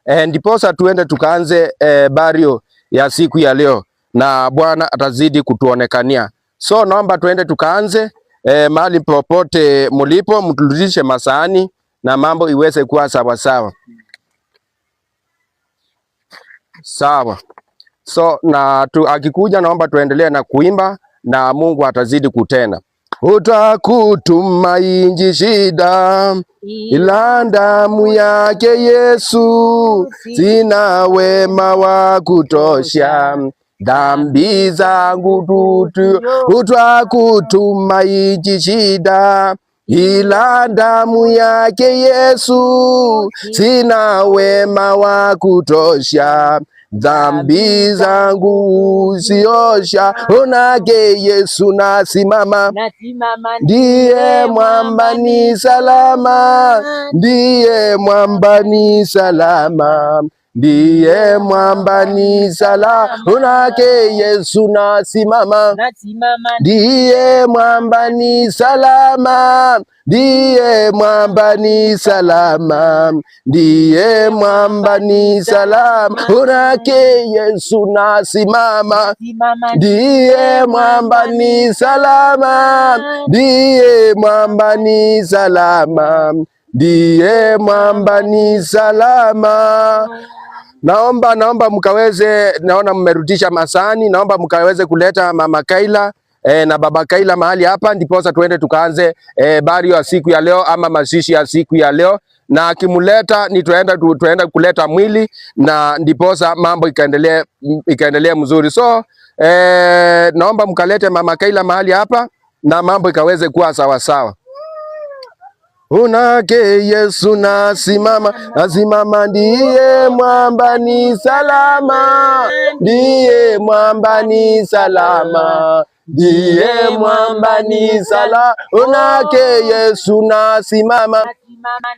Ndiposa tuende tukaanze bario ya siku ya leo, na Bwana atazidi kutuonekania. So naomba tuende tukaanze mahali popote mulipo, mturudishe masahani na mambo iweze kuwa sawa sawa. Sawa. So na akikuja naomba tuendelee na kuimba na Mungu atazidi kutenda. Utakutumaini shida, ila damu yake Yesu, sina wema wa kutosha, dhambi zangu tutu. Utakutumaini shida, ila damu yake Yesu, sina wema wa kutosha, dhambi zangu uziosha. Onake Yesu nasimama, ndiye mwamba ni salama, ndiye mwamba ni salama, ndiye mwamba ni salama. Onake Yesu nasimama, ndiye mwamba ni salama, ndiye mwamba ni salama, ndiye mwamba ni salama. Onake Yesu nasimama, ndiye mwamba ni salama, ndiye mwamba ni salama, ndiye mwamba ni salama. Naomba mkaweze, naona mmerudisha masani, naomba mkaweze kuleta Mama Kaila na Baba Kaila mahali hapa, ndiposa tuende tukaanze bario ya siku ya leo ama mazishi ya siku ya leo, na akimuleta ni tuenda kuleta mwili, na ndiposa mambo ikaendelea mzuri. So naomba mkalete Mama Kaila mahali hapa na mambo ikaweze kuwa sawa sawa. Onake Yesu nasimama, nasimama, ndiye mwamba ni salama, ndiye mwamba ni salama, ndiye mwamba ni salama. Onake Yesu nasimama,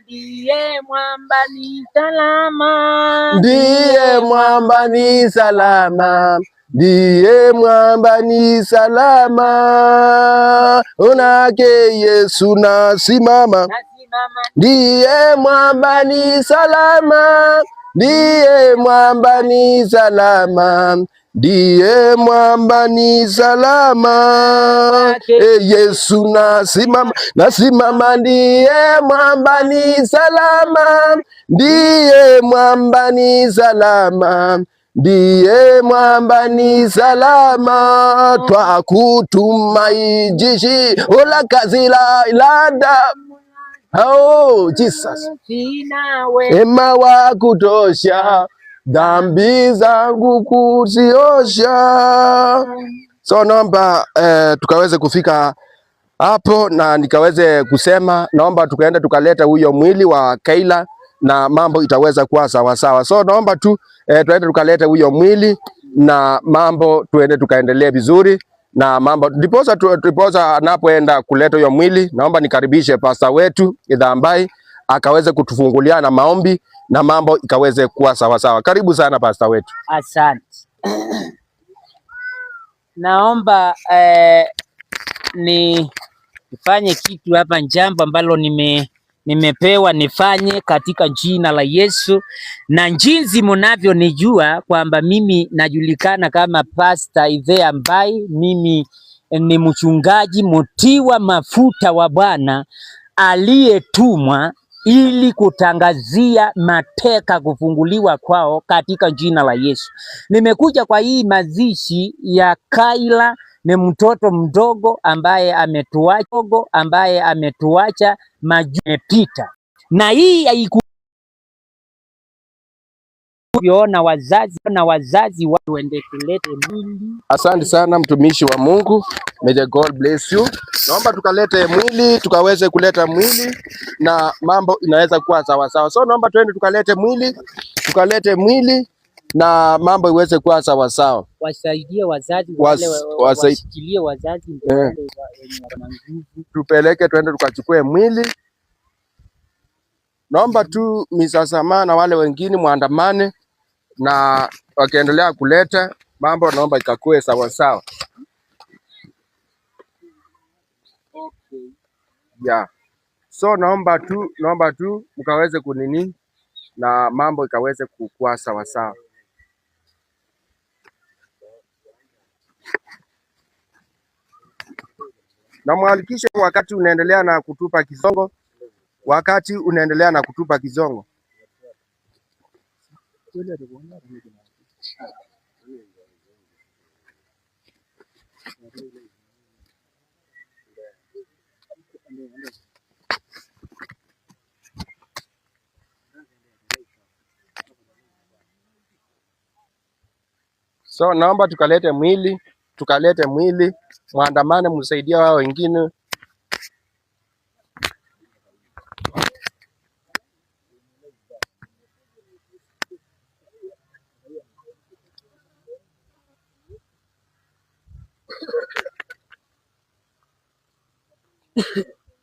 ndiye mwamba ni salama, ndiye mwamba ni salama, ndiye mwamba ni salama. Onake Yesu nasimama, ndiye mwamba ni salama, ndiye mwamba ni salama, ndiye mwamba ni salama. Yesu nasimama, nasimama, ndiye mwamba ni salama, ndiye mwamba ni salama, ndiye mwamba ni salama. Twakutumaini ola kazila ilada. Oh Jesus, wema wa kutosha, dhambi zangu kuziosha. So naomba tukaweze kufika hapo na nikaweze kusema, naomba tukaenda tukaleta huyo mwili wa Kaila na mambo itaweza kuwa sawa sawa. So naomba tu tuende tukaleta huyo mwili na mambo tuende tukaendelee vizuri na mambo, ndiposa anapoenda kuleta huyo mwili, naomba nikaribishe pasta wetu Idhambai akaweze kutufungulia na maombi na mambo ikaweze kuwa sawa sawa. Karibu sana pasta wetu. Asante. Naomba nifanye kitu hapa, jambo ambalo nimepewa nifanye katika jina la Yesu, na jinsi mnavyonijua kwamba mimi najulikana kama Pastor Idhambai. Mimi ni mchungaji mtiwa mafuta wa Bwana aliyetumwa ili kutangazia mateka kufunguliwa kwao katika jina la Yesu. Nimekuja kwa hii mazishi ya Kaila, ni mtoto mdogo ambaye ametuacha majuma yamepita, na hii haikuona wazazi waende kulete mwili. Asante sana mtumishi wa Mungu, may the God bless you. Naomba tukalete mwili, tukaweze kuleta mwili na mambo inaweza kuwa sawa sawa. So naomba tuende tukalete mwili na mambo iweze kuwa sawa sawa. Wasaidie wazazi, washikilie wazazi, tupeleke tuende tukachukue mwili. Naomba tu misasama na wale wengine muandamane, na wakiendelea kuleta mambo, naomba ikakue sawa sawa. Okay. Yeah. So naomba tu mkaweze kunini na mambo ikaweze kukua sawa sawa. Na mhalikishe wakati unaendelea na kutupa kizongo, So naomba tukalete mwili, muandamane, msaidia wao wengine.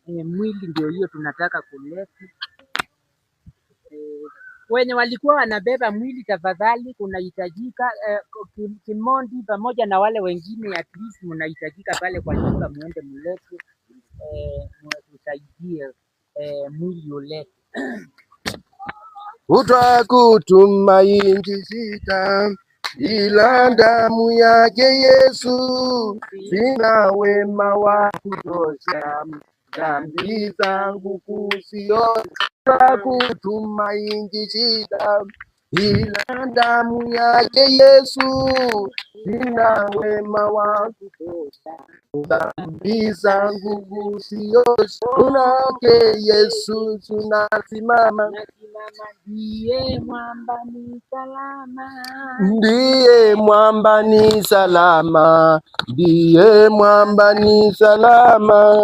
Mwili ndio hiyo tunataka kuleta. Wenye walikuwa wanabeba mwili, tafadhali kunahitajika Kimondi pamoja na wale wengine at least mnahitajika pale kwa nyumba, muende mlete, msaidie mwili ulete. Utakutumaini sita ila damu yake Yesu, sina wema wa kutosha, dhambi zangu kuziosha. Utakutumaini sita ila damu yake Yesu, sina wema wa kutosha, dhambi zangu kuziosha. Unake Yesu tunasimama, ndiye mwamba ni salama, ndiye mwamba ni salama, ndiye mwamba ni salama.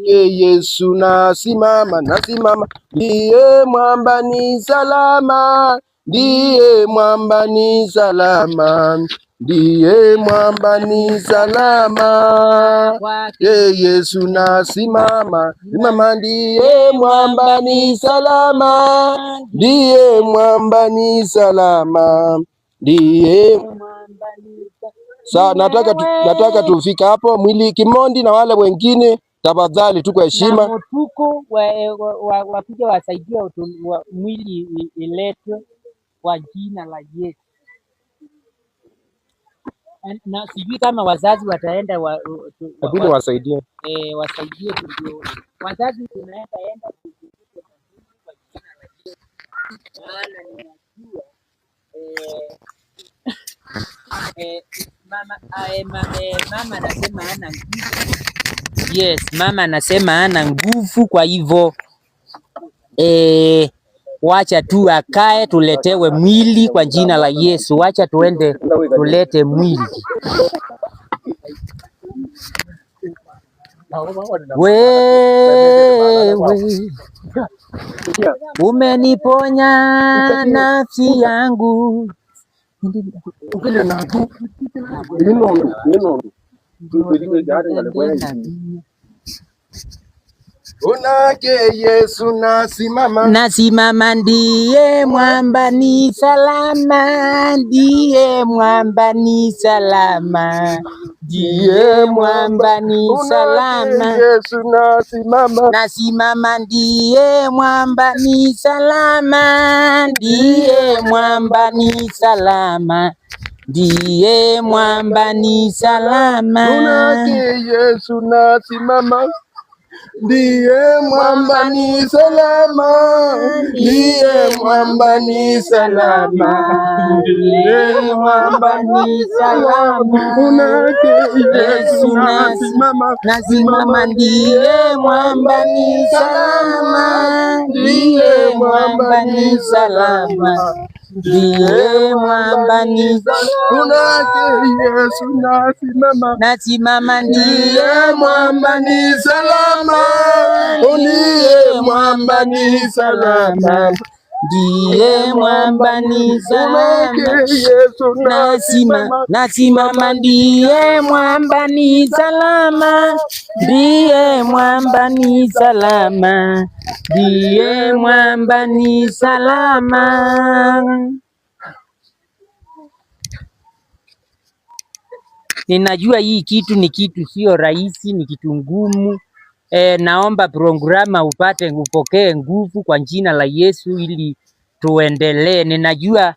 Yesu nasimama, ndiye mwamba ni salama, ndiye mwamba ni salama, ndiye mwamba ni salama. Yesu nasimama, ndiye mwamba ni salama, ndiye mwamba ni salama, ndiye. Sasa nataka tufika hapo, mwili Kimondi na wale wengine tafadhali tu kwa heshima Motuko wapige wasaidia mwili iletwe kwa jina la Yesu. Na sijui kama wazazi wataenda vile wasaidie. Wasaidie ndio. Wazazi tunaenda kwa jina la Yesu. Maana ninajua mama anasema hana nguvu. Yes, mama anasema hana nguvu, kwa hivyo wacha tu akae, tuletewe mwili kwa jina la Yesu. Wacha tuende tulete mwili. Wewe umeniponya nafsi yangu, unake Yesu nasimama, ndiye mwamba ni salama, ndiye mwamba ni salama, ndiye mwamba ni salama. Yesu nasimama, ndiye mwamba ni salama, ndiye mwamba ni salama, ndiye mwamba ni salama. Unake Yesu nasimama, ndiye mwamba ni salama, ndiye mwamba ni salama, ndiye mwamba ni salama. Unake Yesu nasimama, ndiye mwamba ni salama, ndiye mwamba ni salama, ndiye mwamba ni salama. Unake Yesu nasimama, ndiye mwamba ni salama, ndiye mwamba ni salama, ndiye mwamba ni salama. nasimama, ndiye mwamba ni salama, ndiye mwamba ni salama, ndiye mwamba ni salama. Ninajua hii kitu ni kitu sio rahisi, ni kitu ngumu. Naomba programa upokee nguvu kwa jina la Yesu, ili tuendelee. Ninajua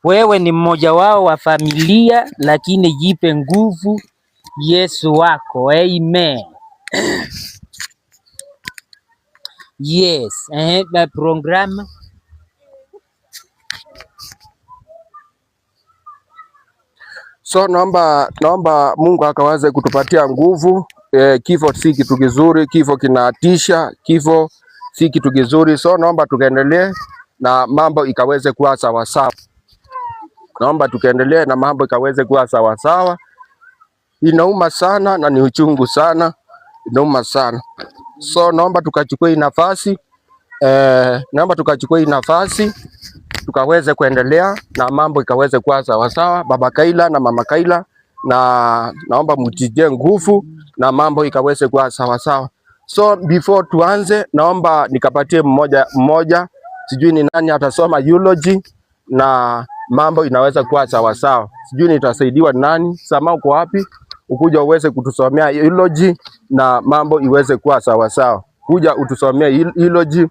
wewe ni mmoja wao wa familia, lakini jipe nguvu Yesu wako. Amen. Yes, the program. So naomba Mungu akaweze kutupatia nguvu. Kifo si kitu kizuri, kifo kinatisha, kifo si kitu kizuri. So naomba tukaendelee na mambo ikaweze kuwa sawa sawa. Naomba tukaendelee na mambo ikaweze kuwa sawa sawa. Inauma sana na ni uchungu sana, inauma sana. So naomba tukachukue hii nafasi, tukaweze kuendelea na mambo ikaweze kuwa sawa sawa. Baba Kaila na Mama Kaila, na naomba mtijie nguvu na mambo ikaweze kuwa sawa sawa. So before tuanze, naomba nikapatie mmoja, sijui ni nani atasoma eulogy na mambo inaweza kuwa sawa sawa. Sijui nitasaidiwa nani. Sama uko wapi? Ukuja uweze kutusomea eulogy na mambo iweze kuwa sawa sawa. Kuja utusomea eulogy.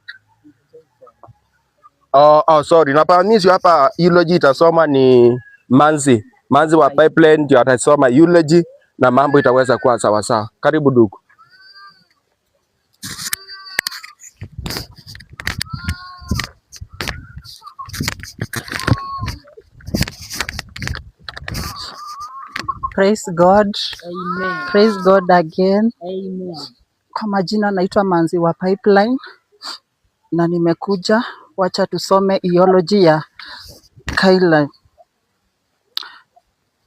Sorry. Napamisi hapa eulogy itasoma ni Manzi wa Pipeline ndio atasoma eulogy na mambo itaweza kuwa sawa sawa. Karibu ndugu. Praise God. Amen. Praise God again. Amen. Kwa majina naitwa Manzi wa Pipeline na nimekuja, wacha tusome eulogy ya Kaila.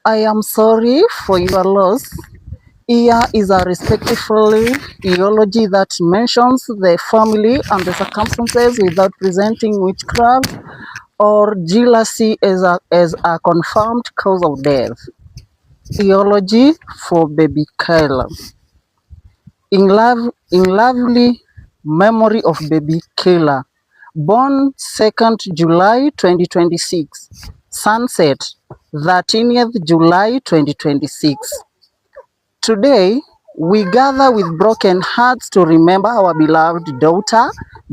I am sorry for your loss. Here is a respectful eulogy that mentions the family and the circumstances without presenting witchcraft or jealousy as a confirmed cause of death. Eulogy for baby Kaila. In lovely memory of baby Kaila, born 2nd July 2026, sunset 13th July 2026. Today, we gather with broken hearts to remember our beloved daughter,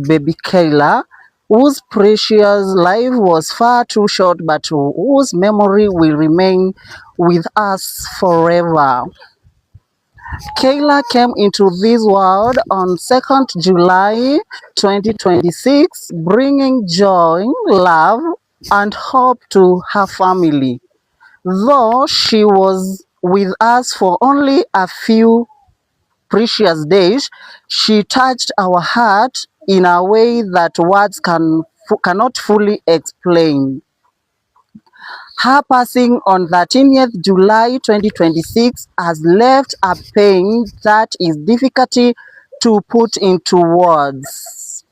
baby Kaila, whose precious life was far too short, but whose memory will remain with us forever. Kaila came into this world on 2nd July 2026, bringing joy, love, and hope to her family. Though she was with us for only a few precious days, she touched our heart in a way that words cannot fully explain. Her passing on 13th July 2026 has left a pain that is difficult to put into words.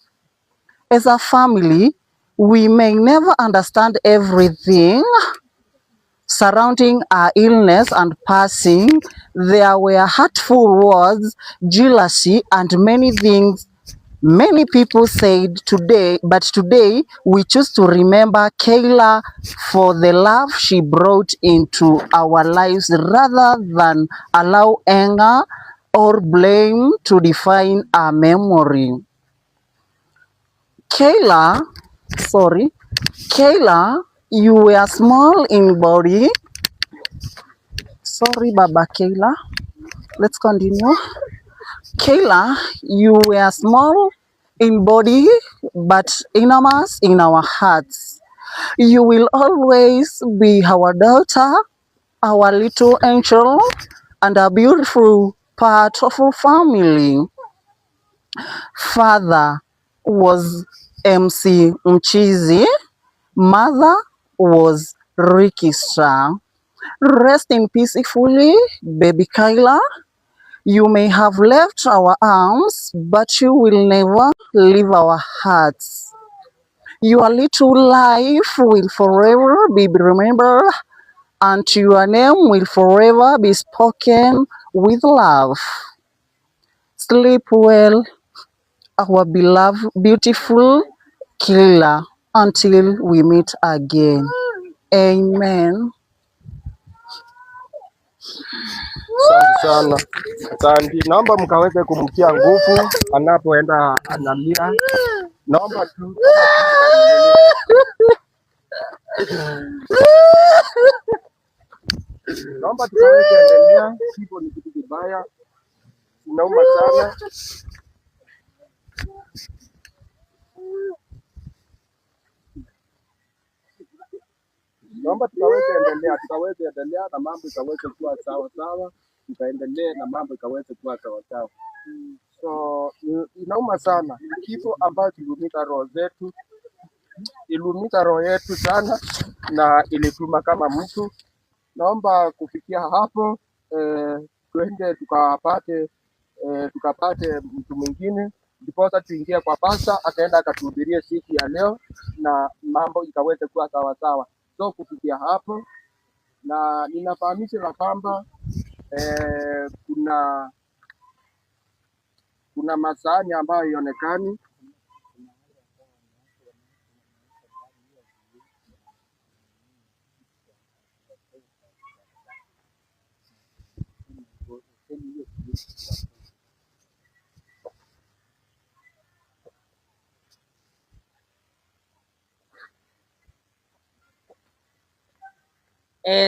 As a family, we may never understand everything surrounding our illness and passing. There were hurtful words, jealousy, and many things many people said today, but today we choose to remember Kaila for the love she brought into our lives rather than allow anger or blame to define our memory. Kaila, you were small in body. Sorry, Baba Kaila. Let's continue. Kaila, you were small in body, but enormous in our hearts. You will always be our daughter, our little angel, and a beautiful part of our family. Father was MC Mchizi. Mother was Ricky Star. Rest in peacefully, baby Kaila. You may have left our arms, but you will never leave our hearts. Your little life will forever be remembered, and your name will forever be spoken with love. Sleep well, our beloved, beautiful Kaila, until we meet again. Amen. Asante sana. Asante. Naomba mkaweze kumtia nguvu anapoenda analia. naomba tu naomba tukaweze endelea. Kifo ni kitu kibaya, inauma sana. Naomba tukaweze endelea na mambo ikaweze kuwa sawa sawa, tukaendelee na mambo ikaweze kuwa sawa sawa. So inauma sana, kifo ambacho iliumiza roho zetu, iliumiza roho yetu sana na ilituma kama mtu. Naomba kufikia hapo twende tukapate mtu mwingine, ndiposa tuingie kwa pasta akaenda akatuhubirie siku ya leo na mambo ikaweze kuwa sawa sawa. So kufikia hapo, na ninafahamisha la kwamba kuna masahani ambayo haionekani.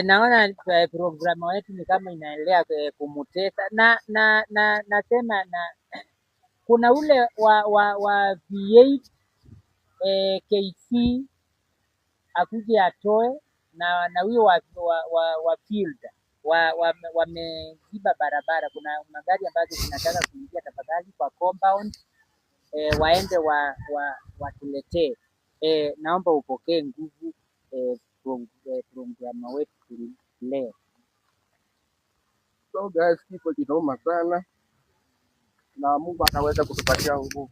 Naona programu yetu ni kama inaendelea kumutesa nasema kuna ule wa V8 KC akuje atoe na huyo wa field wameziba barabara. Kuna magari ambazo zinataka kuingia, tafadhali kwa compound waende watuletee. Naomba upokee nguvu programu wetu leo. So guys, kifo kinauma sana na Mungu akaweza kutupatia nguvu.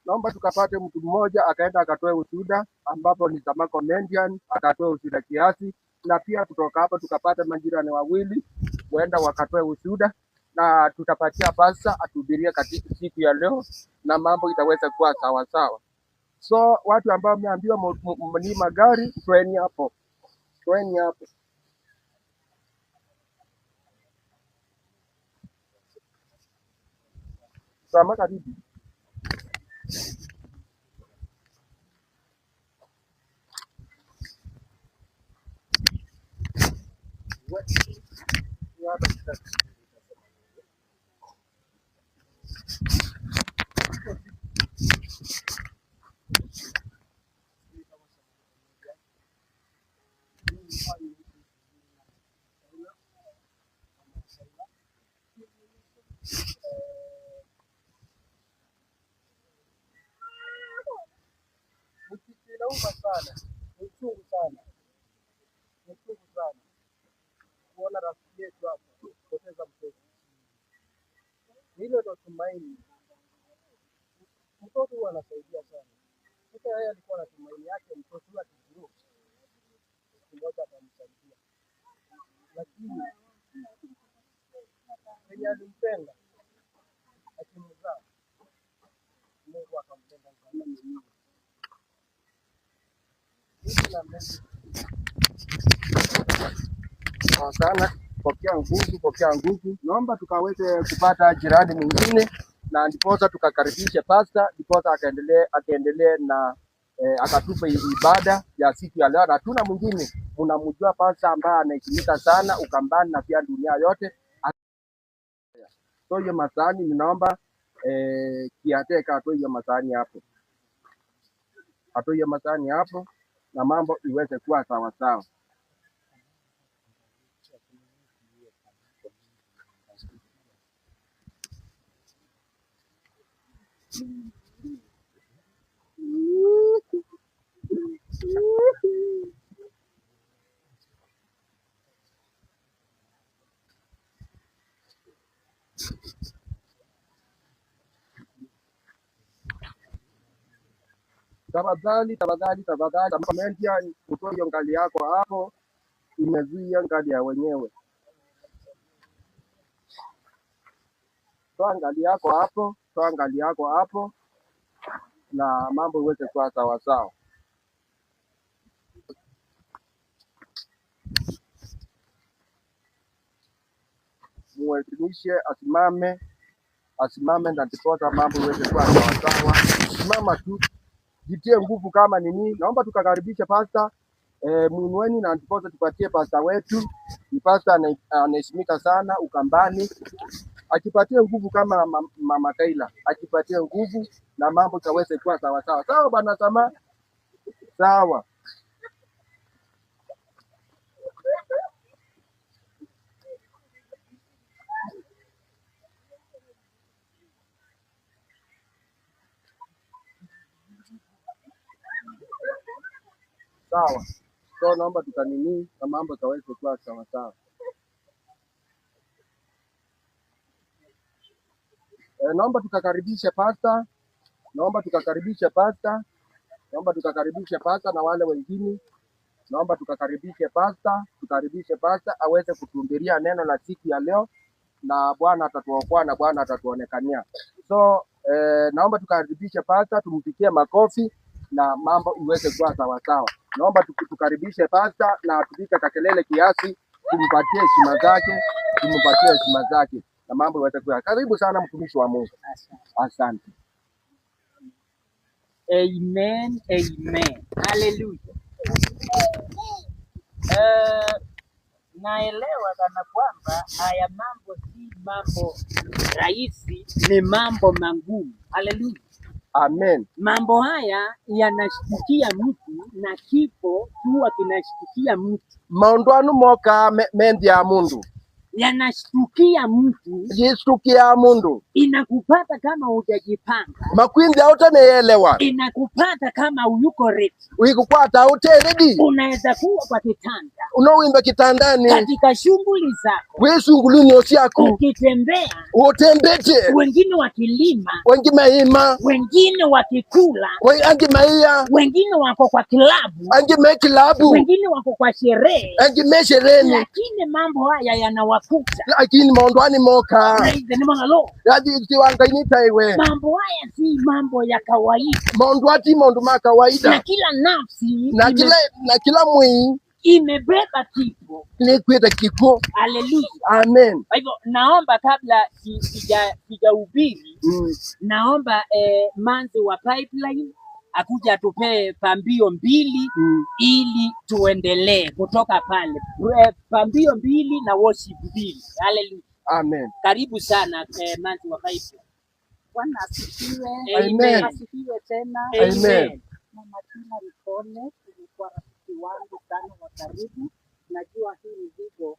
Naomba tukapate mtu mmoja akaenda akatoe ushuhuda, ambapo ni kama comedian akatoe ushuhuda kiasi, na pia kutoka hapo tukapata majirani wawili waenda wakatoe ushuhuda, na tutapatia pasta atuhubirie katika siku ya leo na mambo itaweza kuwa sawa sawa. So watu ambao wameambiwa ni magari, toeni hapo. Sama karibu. Inauma sana, ni uchungu sana kuona rafiki yetu hapa kupoteza mtoto. Hilo ndo tumaini. Mtoto huwa anasaidia sana. Sasa yeye alikuwa na tumaini yake, mtoto huwa akizuru mmoja atamsaidia, lakini penye alimpenda akimzaa, Mungu akampenda sana mwenyewe. Sana, pokea nguvu. Naomba tukaweze kupata jirani mwingine, na ndiposa tukakaribishe pasta, ndiposa akaendelee na akatupe ibada ya siku ya leo. Na hatuna mwingine, mnamjua pasta ambaye anaheshimika sana Ukambani na pia dunia yote. So hiyo masahani ninaomba kiateka atoe hiyo masahani hapo, na mambo iweze kuwa sawa sawa. Tafadhali comedian, utoe hiyo ngali yako hapo, imezuia ngali ya wenyewe. Toa ngali yako hapo na mambo iweze kuwa sawa sawa. Muelimishe asimame na ndiposa mambo iweze kuwa sawa sawa. simama tu, jitie nguvu kama nini. Naomba tukakaribishe pasta Muinweni na ndiposa tupatie pasta wetu. Ni pasta anaheshimika sana Ukambani. Akipatie nguvu kama Mama Kaila, akipatie nguvu na mambo kaweze kuwa sawa sawa. Sawa bana Sama? Sawa. Sawa. So naomba tukanini na mambo kaweze kuwa sawa sawa. Naomba tukakaribishe pasta. Naomba tukakaribishe pasta. Naomba tukakaribishe pasta na wale wengine. Naomba tukakaribishe pasta, tukaribishe pasta aweze kutuhubiria neno la siku ya leo, na Bwana atatuokoa na Bwana atatuonekania. So naomba tukaribishe pasta, tumpigie makofi na mambo iweze kuwa sawa sawa. Naomba tukaribishe pasta na tupike kakelele kiasi, tumpatie heshima zake, tumpatie heshima zake na mambo iweze kuwa. Karibu sana mtumishi wa Mungu. Asante. Amen, amen. Hallelujah. Naelewa kana kwamba haya mambo si mambo rahisi, ni mambo magumu. Hallelujah. Amen. Mambo haya yanashtukia mtu na kifo huwa kinashtukia mtu. Maondwanu moka mendi ya mundu. Yanashtukia mtu. Jishtukia mundu. Inakupata kama hujajipanga. Makwindi hautaneelewa. Inakupata kama uyuko ready. Uikukwata haute ready. Unaweza kuwa kwa kitanda. Unawimba kitandani. Katika shughuli zako. Wewe shughulini yako. Ukitembea. Utembete. Wengine wakilima. Wengine maima. Wengine wakikula. Wengine maia. Wengine wako kwa kilabu. Wengine kilabu. Wengine wako kwa sherehe. Wengine sherehe. Lakini mambo haya yanawakuta. Lakini maondwani moka. Praise the name of the Lord. Mambo haya si mambo ya kawaida. Maondwati maundu ma kawaida. Na kila nafsi. Na kila mwili. Imebeba kifo. Ni kuita kifo. Hallelujah. Amen. Kwa hivyo naomba kabla sijahubiri, naomba manzi wa Pipeline akuja atupee pambio mbili ili tuendelee kutoka pale. Pambio mbili na worship mbili. Hallelujah. Amen. Karibu sana manzi wa Pipeline. Bwana asifiwe. Amen. Asifiwe tena. Amen. Mama Tina Ripone, ulikuwa rafiki wangu sana wa karibu. Najua hii mzigo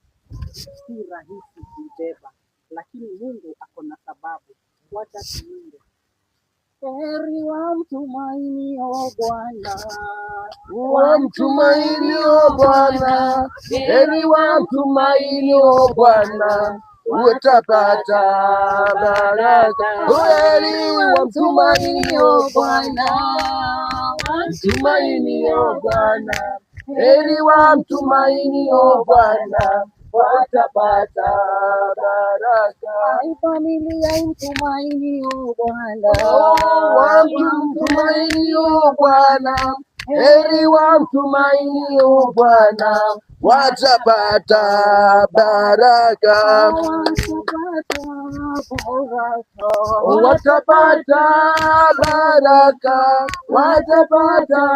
si rahisi kuibeba, lakini Mungu ako na sababu. Wacha tuimbe. Heri wamtumainio Bwana, wamtumainio Bwana, heri wamtumainio Bwana, utapata baraka. Heri wamtumainio Bwana, wamtumainio Bwana, heri wamtumainio Bwana, watapata baraka. Familia imtumainio Bwana, wamtumainio Bwana, heri wamtumainio Bwana, watapata baraka. Watapata baraka, watapata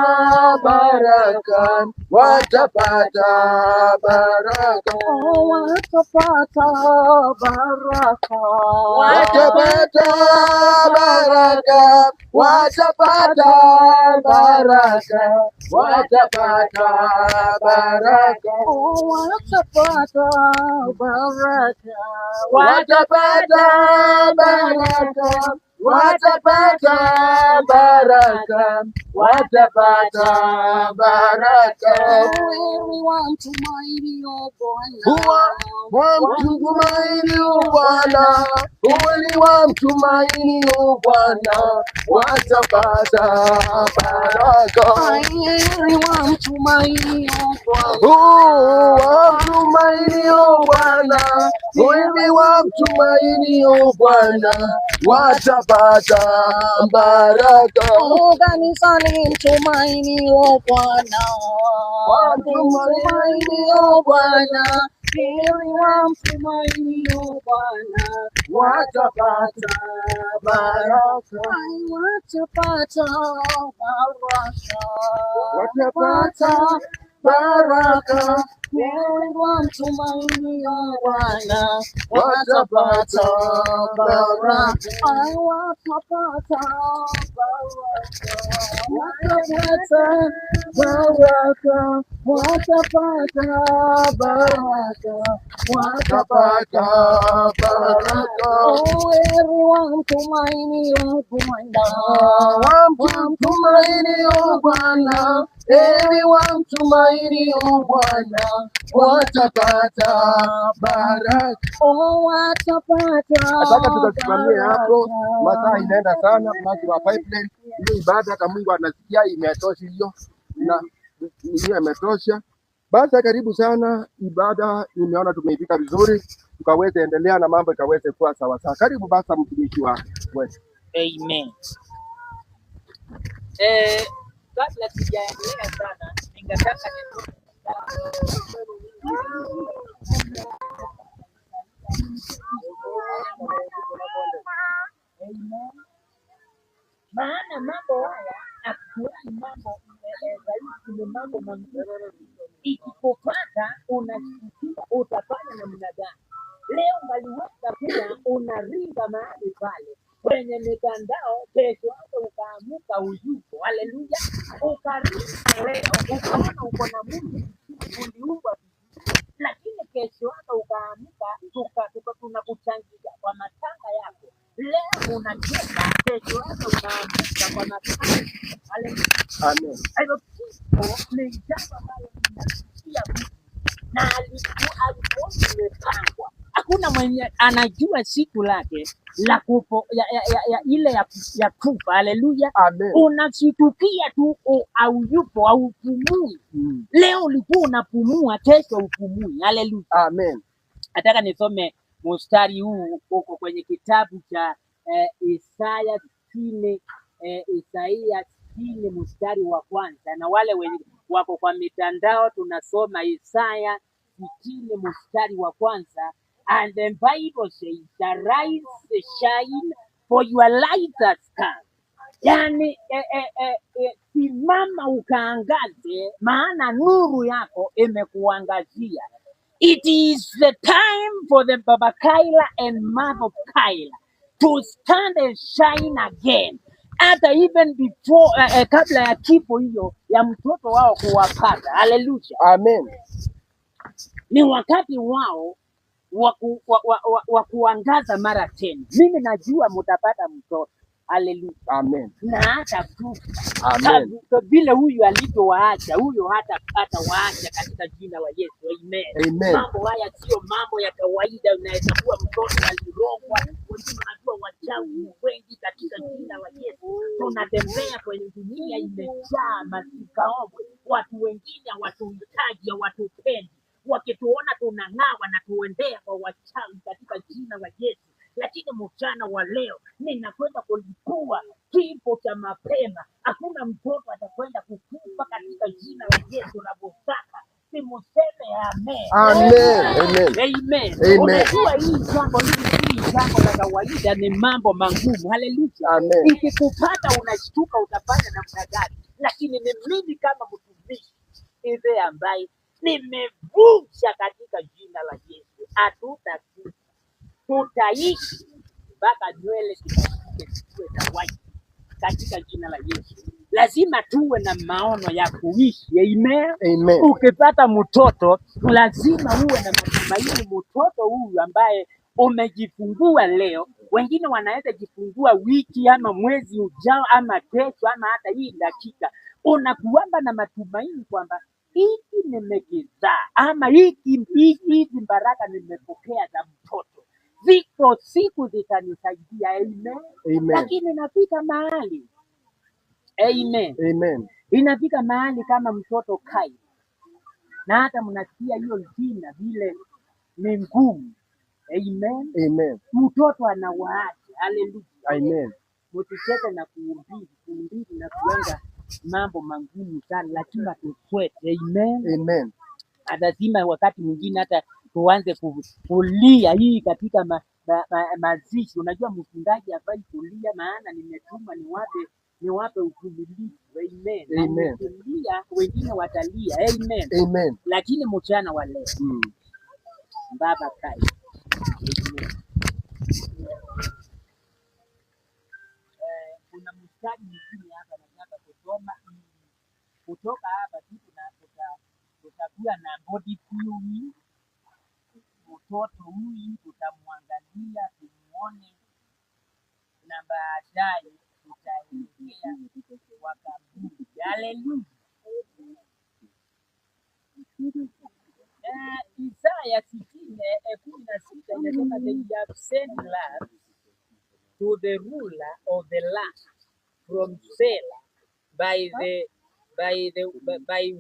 baraka, watapata baraka, watapata baraka, watapata baraka, watapata baraka, watapata baraka, watapata baraka, watapata baraka, watapata baraka, watapata baraka. Heri wamtumainio Bwana, wamtumainio Bwana, heri wamtumainio Bwana, watapata baraka. Heri wamtumainio Bwana, wamtumainio Bwana, heri wamtumainio Bwana, watapata baraka. Kanisa limtumainio Bwana, wamtumainio Bwana, heri wamtumainio Bwana watapata baraka, watapata baraka, heri wamtumainio Bwana watapata baraka, watapata baraka, watapata baraka, watapata baraka. Heri wamtumainio Bwana, wamtumainio Bwana, heri wamtumainio Bwana watapata baraka, watapata. Nataka tukasimamie hapo, masaa inaenda sana, basi wa pipeline hiyo ibada kama Mungu anasikia imetosha hiyo, na hiyo imetosha. Basi karibu sana, ibada nimeona tumeipika vizuri, tukaweze endelea na mambo ikaweze kuwa sawa sawa. Karibu basi mtumishi wa wetu. Amen. Kabla sijaendelea sana, ningetaka maana mambo haya akuai mambo rahisi, ni mambo mazuri. Ikikupata unashtukia utafanya namna gani? Leo ngaliweza kuwa unaringa mahali pale kwenye mitandao, kesho yake ukaamuka uyupo, haleluya, ukaringa leo ukaona uko na Mungu uliumbwa, lakini kesho yake ukaamuka tunakuchangia kwa matanga yako. Leo unacheka, kesho yake unaamuka kwa matanga. Haleluya. Amen. Hayo ni jambo ambalo linasikia na alikuwa imepangwa. Hakuna mwenye anajua siku lake la kupo ile ya kufa. Haleluya. Unashitukia tu au yupo au upumui. Leo ulikuwa unapumua, kesho upumui. Haleluya. Amen. Nataka nisome mstari huu uko kwenye kitabu cha Isaya 60, Isaia 60 mstari wa kwanza, na wale wenye wako kwa mitandao tunasoma Isaya 60 mstari wa kwanza. And the Bible says, arise, shine, for your light has come. Yani simama ukaangaze, maana nuru yako imekuangazia. It is the time for the Baba Kaila and Mother Kaila to stand and shine again. Hata even before kabla ya kifo hiyo ya mtoto wao kuwapata. Haleluya. Amen. Ni wakati wao wa kuangaza mara tena. Mimi najua mtapata mtoto. Haleluya. Amen. Na hata kufa. Amen. Vile huyu alivyowaacha, huyo hata waacha katika jina la Yesu. Amen. Amen. Mambo haya sio mambo ya kawaida. Unaweza kuwa mtoto alirogwa, wengine wanajua wachawi wengi katika jina la Yesu. Tunatembea kwenye dunia imejaa masikaomwe. Watu wengine hawatuhitaji, hawatupendi. Wakituona tunang'aa wanatuendea kwa wachawi katika jina la Yesu. Lakini mchana wa leo ninakwenda kulipua kifo cha mapema. Hakuna mtoto atakwenda kukufa katika jina la Yesu na busaka. Simuseme amen. Amen. Amen. Amen. Amen. Unajua hii jambo la kawaida ni mambo magumu. Haleluya. Amen. Ikikupata unashtuka utafanya namna gani? Lakini ni mimi kama mtumishi hivi ambaye nimevusha katika jina la Yesu. Hatutakufa, tutaishi mpaka nywele ziwe za white katika jina la Yesu. Lazima tuwe na maono ya kuishi. Amen. Amen. Ukipata mtoto lazima uwe na matumaini. Mtoto huyu ambaye umejifungua leo, wengine wanaweza jifungua wiki ama mwezi ujao ama kesho ama hata hii dakika, unakuamba na matumaini kwamba hiki nimekizaa ama hizi baraka nimepokea za mtoto, ziko siku zitanisaidia. Amen. Amen. Lakini inafika mahali, amen, Amen, inafika mahali kama mtoto Kai, na hata mnasikia hiyo jina vile ni ngumu. Amen. Amen. Mtoto anawaacha. Haleluya. Amen. Mtucheke na kuhubiri na kuanga mambo magumu sana, lakini tuswete. Amen. Amen. Lazima wakati mwingine hata tuanze kulia hii katika mazishi. Unajua mchungaji hafai kulia, maana nimetuma niwape uvumilivu. Amen. Amen. Kulia wengine watalia. Amen. Amen. Lakini mchana wa leo Baba kai kuna mstari mwingine hapa nataka kusoma kutoka hapa tu, tutakuwa na body viewing. Mtoto huyu tutamwangalia tumuone, na baadaye tutaelekea kwa kaburi. Haleluya. Isaya 60:16 inasema they have sent love to the ruler of the land from Selah by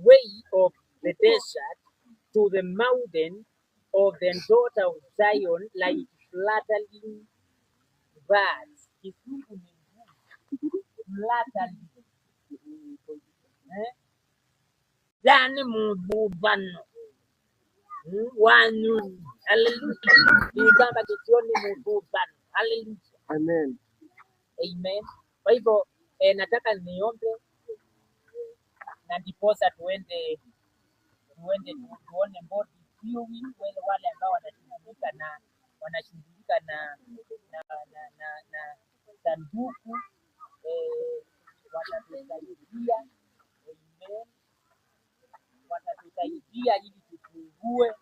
way of the desert to the mountain of the daughter of Zion, like fluttering birds. Kifungu ni fluttering. Yani mububano wanu. Hallelujah. Ikamba kichoni mububano. Hallelujah. Amen. Amen. Kwa hivyo nataka niombe na ndiposa tuone body viewing, wale ambao wanashughulika na sanduku watatusaidia. Amen. Watatusaidia ili tufungue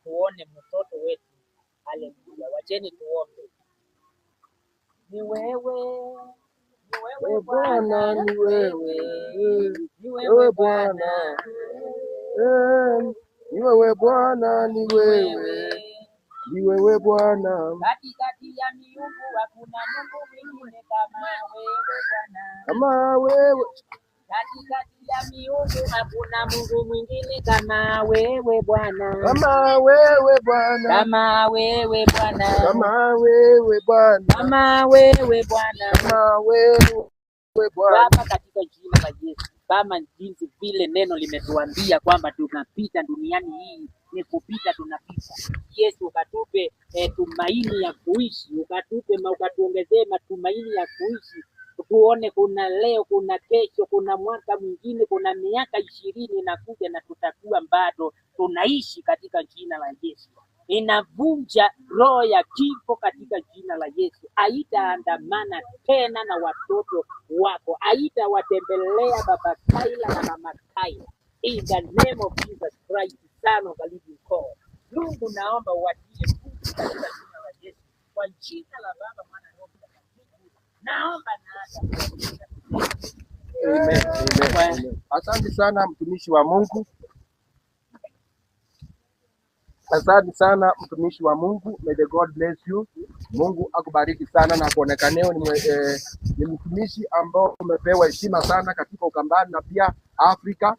tuone mtoto wetu. Haleluya. Wacheni tuombe. Ni wewe Bwana, ni wewe Bwana, Ni wewe Bwana, ni wewe Bwana. Katikati ya miungu hakuna Mungu mwingine kama wewe Bwana. Kama wewe. Katikati ya miungu hakuna Mungu mwingine kama wewe Bwana. Kama wewe Bwana. Kama wewe Bwana. Kama wewe Bwana. Kama wewe Bwana. Kama wewe Bwana. Baba, katika jina la Yesu, kama jinsi vile neno limetuambia kwamba tunapita duniani hii, ni kupita tunapita. Yesu, ukatupe tumaini ya kuishi, ukatuongezee matumaini ya kuishi. Tuone kuna leo, kuna kesho, kuna mwaka mwingine, kuna miaka 20 inakuja na tutakuwa bado tunaishi katika jina la Yesu. Inavunja roho ya kifo katika jina la Yesu. Haitaandamana tena na watoto wako, haitawatembelea baba Kaila na mama Kaila. In the name of Jesus Christ, Son of the living God. Mungu, naomba uwatie nguvu katika jina la Yesu. Kwa jina la Baba, Mwana na Roho Mtakatifu naomba na Amen. Asante sana mtumishi wa Mungu. Asante sana mtumishi wa Mungu. May the God bless you. Mungu akubariki sana na kuonekaneo ni mtumishi ambao umepewa heshima sana katika Ukambani na pia Afrika.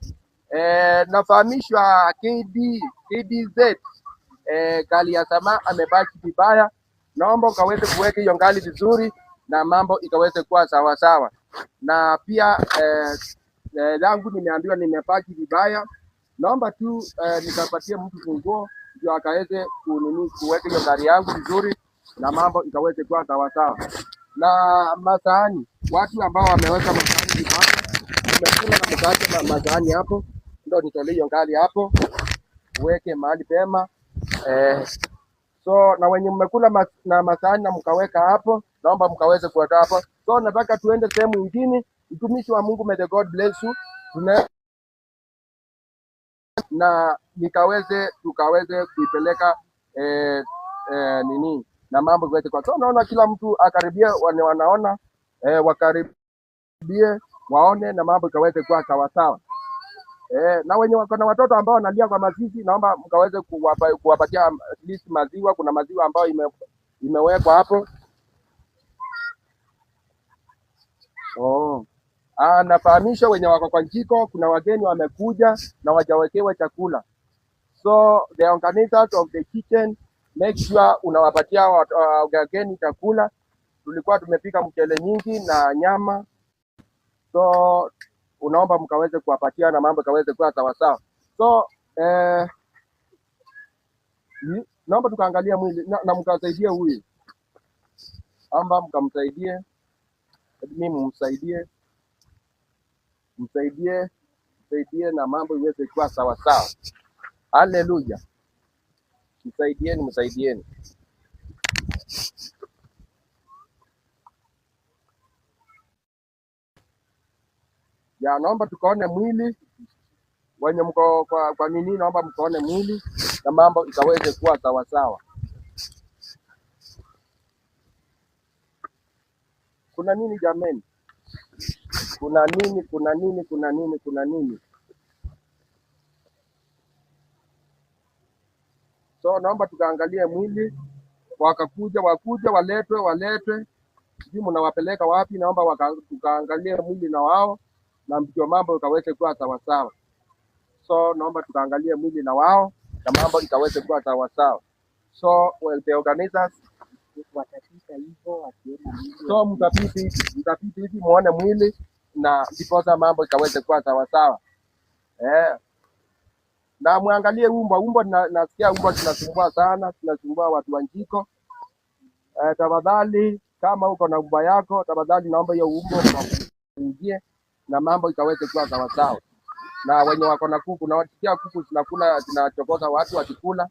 Nafahamishwa KDZ gari ya sama amebaki vibaya. Naomba ukaweze kuweka hiyo gari vizuri na mambo ikaweze kuwa sawa sawa. Na pia langu nimeambiwa nimebaki vibaya. Naomba tu nikapatie mtu funguo ndio akaweze kuweka hiyo gari yangu vizuri na mambo ikaweze kuwa sawa sawa. Na masahani, watu ambao wameweka masahani vibaya, umekula na mkate masahani hapo, ndio nitolee hiyo gari hapo uweke mahali pema. So na wenye mmekula na masahani na mkaweka hapo, naomba mkaweze kuweka hapo. So nataka tuende sehemu nyingine. Mtumishi wa Mungu, may the God bless you. Na tukaweze kuipeleka na mambo yote kwa. So naona kila mtu akaribia, wanaona wakaribie waone na mambo ikaweze kuwa sawa sawa. Na wenye wako na watoto ambao wanalia kwa mazishi, naomba mkaweze kuwapatia at least maziwa. Kuna maziwa ambayo imewekwa hapo. Nafahamisha wenye wako kwa jiko, kuna wageni wamekuja na wajawekewa chakula. So the organizers of the kitchen, make sure unawapatia wageni chakula. Tulikuwa tumepika mchele nyingi na nyama. So unaomba mkaweze kuwapatia na mambo kaweze kuwa sawa sawa. So Naomba tukaangalia mwili na mkasaidie huyu amba, mkamsaidie mimi, msaidie na mambo iweze kuwa sawa sawa. Haleluya, msaidieni. Ya, naomba tukaone mwili wenye mko kwa nini, naomba mkaone mwili na mambo ikaweze kuwa sawa sawa. Kuna nini jameni? Kuna nini? So naomba tukaangalie mwili, wakuja waletwe, sijui mnawapeleka wapi. Naomba tukaangalie mwili na wao na ndio mambo ikaweze kuwa sawa sawa. So naomba tukaangalie mwili na wao na mambo ikaweze kuwa sawa sawa. So well, the organizers watapita hivyo wakiona mwili. So mtapiti hivi muone mwili na ndiposa mambo ikaweze kuwa sawa sawa. Na muangalie umbo nasikia umbo tunasumbua sana, tunasumbua watu wa Njiko. Tafadhali kama uko na umbo yako, tafadhali naomba hiyo umbo ingie na mambo ikaweze kuwa sawa sawa. Na wenye wako na kuku, na wasikia kuku zinachokoza watu wakikula.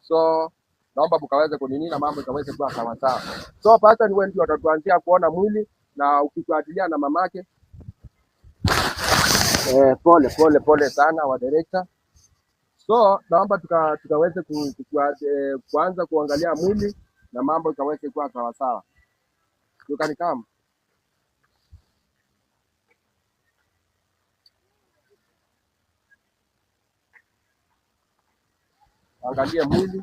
So naomba mkaweze kunini na mambo ikaweze kuwa sawa sawa. So pastor ni wewe ndio utatuanzia kuona mwili na ukifuatilia na mamake. Pole sana wa director. So naomba tukaweze kuanza kuangalia mwili na mambo ikaweze kuwa sawa sawa. Tukanikama. Angalie mwili.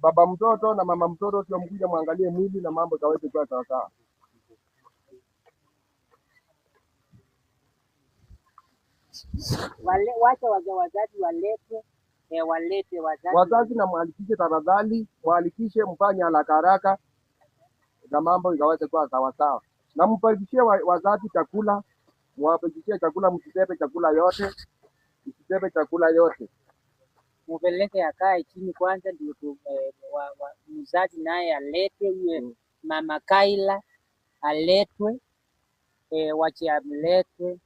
Baba mtoto na mama mtoto sio mkuja muangalie mwili na mambo ikaweze kuwa sawa sawa. Wacha wazazi walete wazazi na mwalikishe, tafadhali mwalikishe, mfanye haraka na mambo ikaweze kuwa sawa sawa. Na mpakishie wazazi chakula, mwapakishie chakula, msibebe chakula yote. Mupeleke akae chini kwanza, ndio mzazi naye alete huyo mama Kaila aletwe, wache amletwe.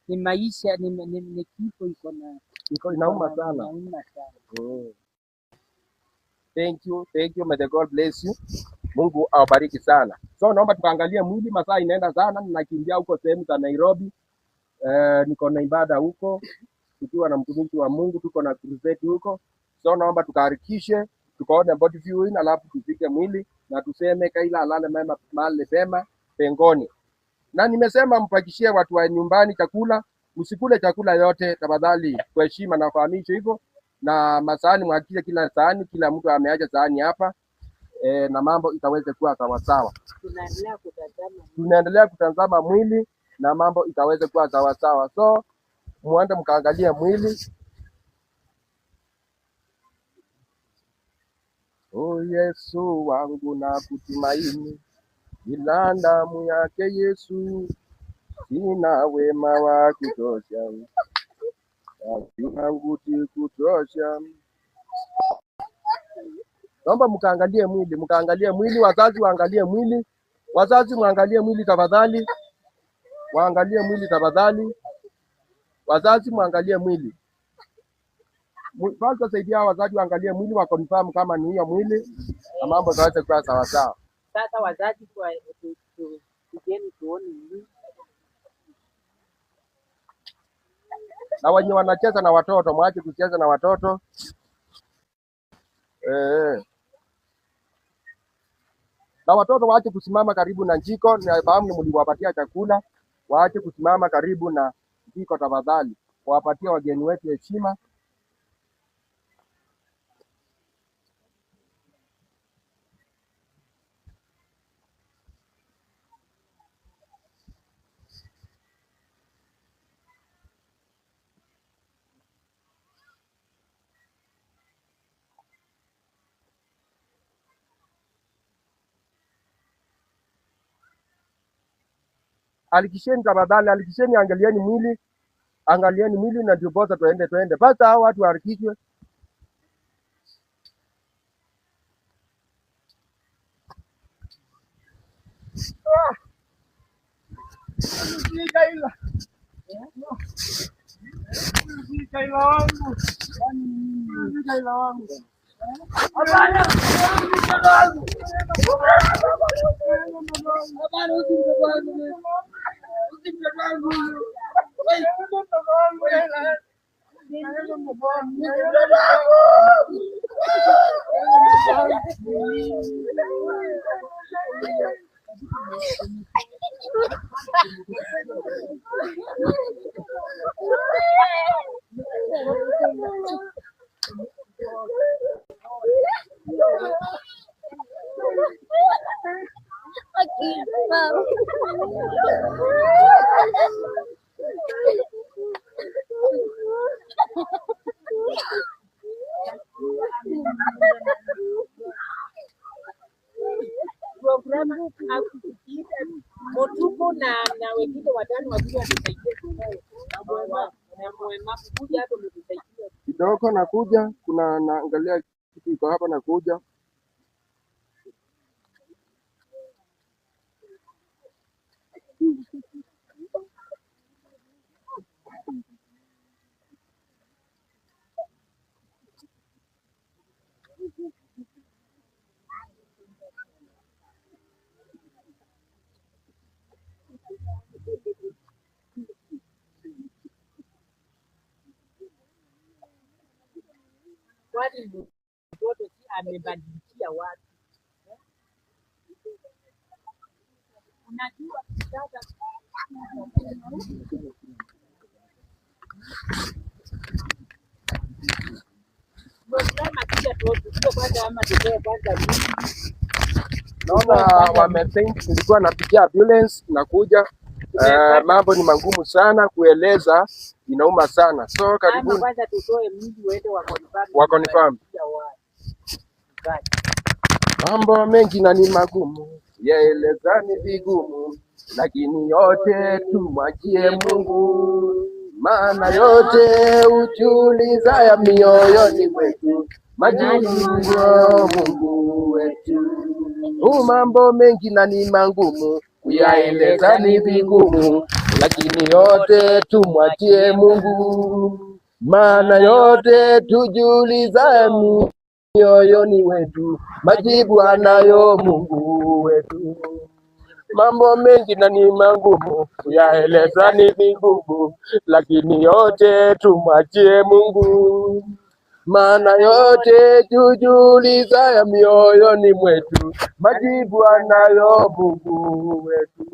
Ni maisha ni kifo iko inauma sana. Thank you. May the God bless you. Mungu awabariki sana. So naomba tukaangalie mwili, masaa inaenda sana, ninakimbia huko sehemu za Nairobi. Niko na ibada huko tukiwa na mtumishi wa Mungu, tuko na crusade huko. So naomba tukaharikishe, tukaone body viewing, alafu tufike mwili na tuseme Kaila alale mema mahali pema pengoni. Na nimesema mpakishie watu wa nyumbani chakula, msikule chakula yote tafadhali, kwa heshima na fahamisho hivyo. Na masahani mwakishe kila sahani, kila mtu ameacha sahani hapa. Na mambo itaweze kuwa sawa sawa. Tunaendelea kutazama mwili na mambo itaweze kuwa sawa sawa. So muende mkaangalie mwili. Oh Yesu wangu na kutumaini, ila damu yake Yesu, sina wema wa kutosha, wangu kutosha. Naomba mkaangalie mwili, wazazi waangalie mwili, muangalie mwili tafadhali, wazazi muangalie mwili. Kwanza saidia wazazi waangalie mwili, wa confirm kama ni hiyo mwili na mambo yaweze kuwa sawa sawa. Sasa wazazi tujeni tuone mwili. Na wenye wanacheza na watoto, mwache kucheza na watoto. Na watoto waache kusimama karibu na jiko, na fahamu mliwapatia chakula, waache kusimama karibu na jiko tafadhali. Wapatie wageni wetu heshima. Alikisheni tafadhali, alikisheni, angalieni mwili na ndio bosa tuende. Basi hao watu waharikishwe. Motuko na wengine watano wakiwa kidogo nakuja, kuna naangalia kitu iko hapa nakuja. kwani mtoto si amebadilikia watu. Unajua sasa naona wamepaint, nilikuwa napigia ambulance nakuja. Mambo ni magumu sana kueleza, inauma sana. So karibuni. Kwanza tutoe mwili uende wa confirm. Mambo mengi na ni magumu, yaeleza ni vigumu, lakini yote tumwachie Mungu, maana yote utuliza ya mioyoni mwetu, majibu ya Mungu wetu. Mambo mengi na ni magumu, kuyaeleza ni vigumu, lakini yote tumwachie Mungu, maana yote tujuliza mioyoni wetu, majibu anayo Mungu wetu. Mambo mengi na ni magumu, kuyaeleza ni vigumu, lakini yote tumwachie Mungu, maana yote tujuliza ya mioyoni mwetu, majibu anayo Mungu wetu.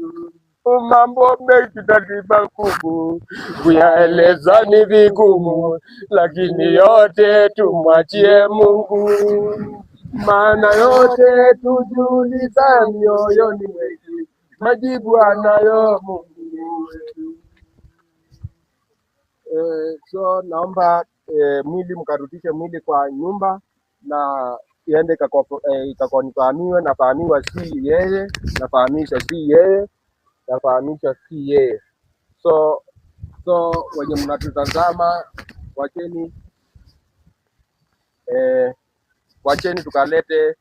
Mambo mengi na ni magumu, kuyaeleza ni vigumu, lakini yote tumwachie Mungu, maana yote tujuliza mioyoni mwetu, majibu anayo Mungu wetu. So naomba mwili mkarudishe mwili kwa nyumba na iende ikakonfamiwe, nafahamiwa si yeye, nafahamisha si yeye, nafahamisha si yeye. So wenye mnatutazama, wacheni tukalete,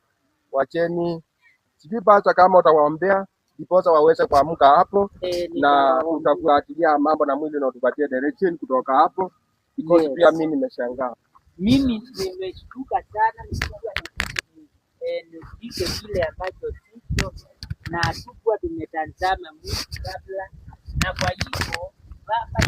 sijui pasa kama utawaombea ndiposa waweze kuamka hapo, na utafuatilia mambo na mwili na utupatie direction kutoka hapo, because pia mimi nimeshangaa. Mimi nimeshtuka sana nipike kile ambacho sio na hatukuwa tumetazama mwili kabla, na kwa hivyo baba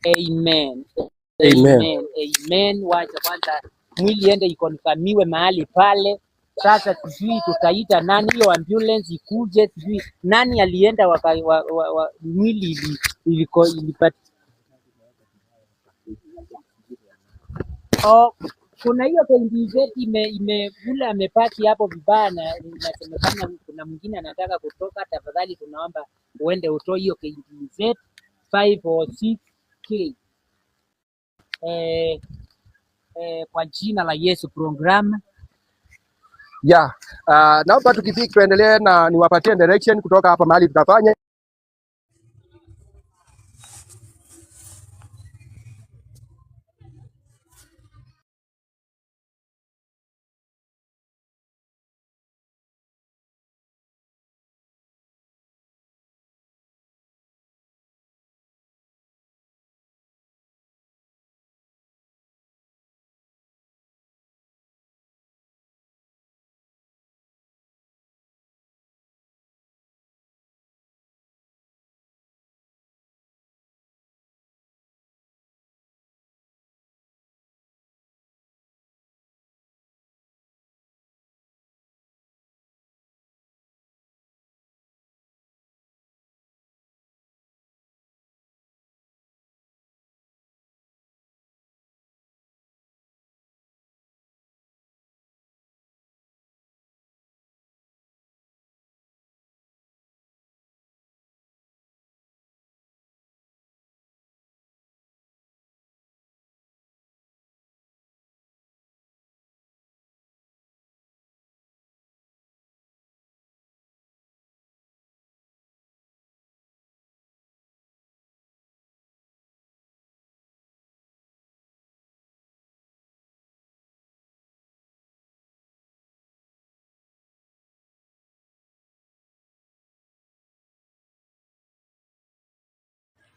Amen. Amen. Amen. Wacha kwanza mwili ende ikonfamiwe mahali pale. Sasa sijui tutaita nani hiyo ambulance ikuje, sijui nani alienda mwili ilipata. Oh, kuna hiyo KDZ ule amepaki hapo vibaya na inasemekana kuna mwingine anataka kutoka. Tafadhali tunaomba uende utoe hiyo KDZ 5 or 6K kwa jina la Yesu program. Yeah. Naomba tukifika tuendelee na niwapatie direction kutoka hapa mahali tutafanya.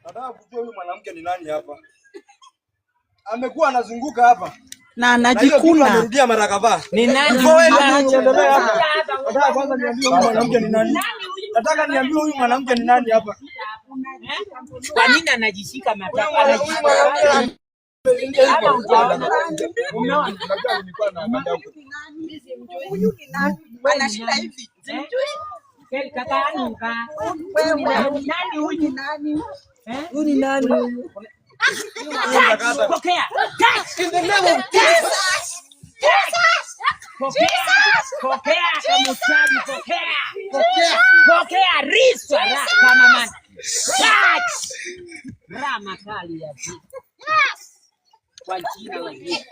Nataka kujua huyu mwanamke ni nani hapa? Amekuwa anazunguka hapa na anajikuna. Amerudia mara kadhaa. Ni nani? Nataka kwanza niambie huyu mwanamke ni nani? Nataka niambie huyu mwanamke ni nani hapa? Kwa nini anajishika mataka? Anashinda hivi. Huyu ni nani? Pokea. In the name of Jesus. Pokea kama msaji, pokea riso kama man. Rama kali ya Yesu. Kwa jina la Yesu.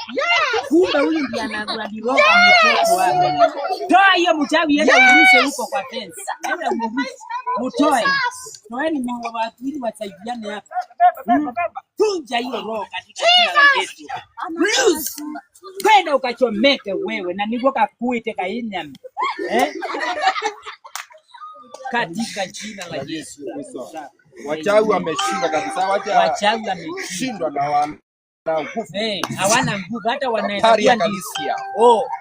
Kumbe huyu ndiye anagadiroga mtoto wako. Toa hiyo mchawi enda urushe huko kwa fence. Enda urushe. Mutoe. Toeni watu ili wasaidiane hapa. Tunja hiyo roho katika jina la Yesu. Loose. Kwenda ukachomeke wewe na nikoka kuite kainyama. Katika jina la Yesu. Wachawi wameshinda kabisa. Wachawi wameshindwa na wana nguvu. Hawana nguvu hata wanaendelea ndisia.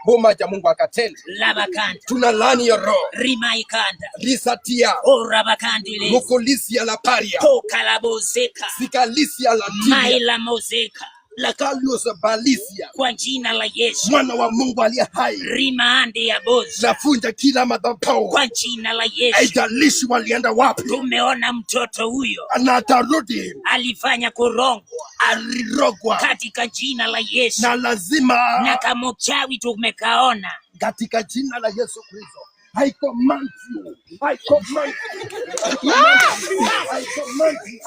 Boma cha Mungu akatenda. Labakanda. Tunalani yo roho. Rimaikanda. Risatia. Rabakandile. Mukolisia la paria. Tokalabozeka. Sikalisia la tia. Maila mozeka. Lakalusa balisia. Kwa jina la Yesu. Mwana wa Mungu aliye hai. Rimaande ya bozi. Nafunja kila madhabahu. Kwa jina la Yesu. Haijalishi walienda wapi. Tumeona mtoto huyo. Anatarudi. Alifanya kurongwa. Alirogwa. Katika jina la Yesu. Na lazima. Na kama uchawi tumekaona. Katika jina la Yesu Kristo. I command you. I command you. I command you. I command you.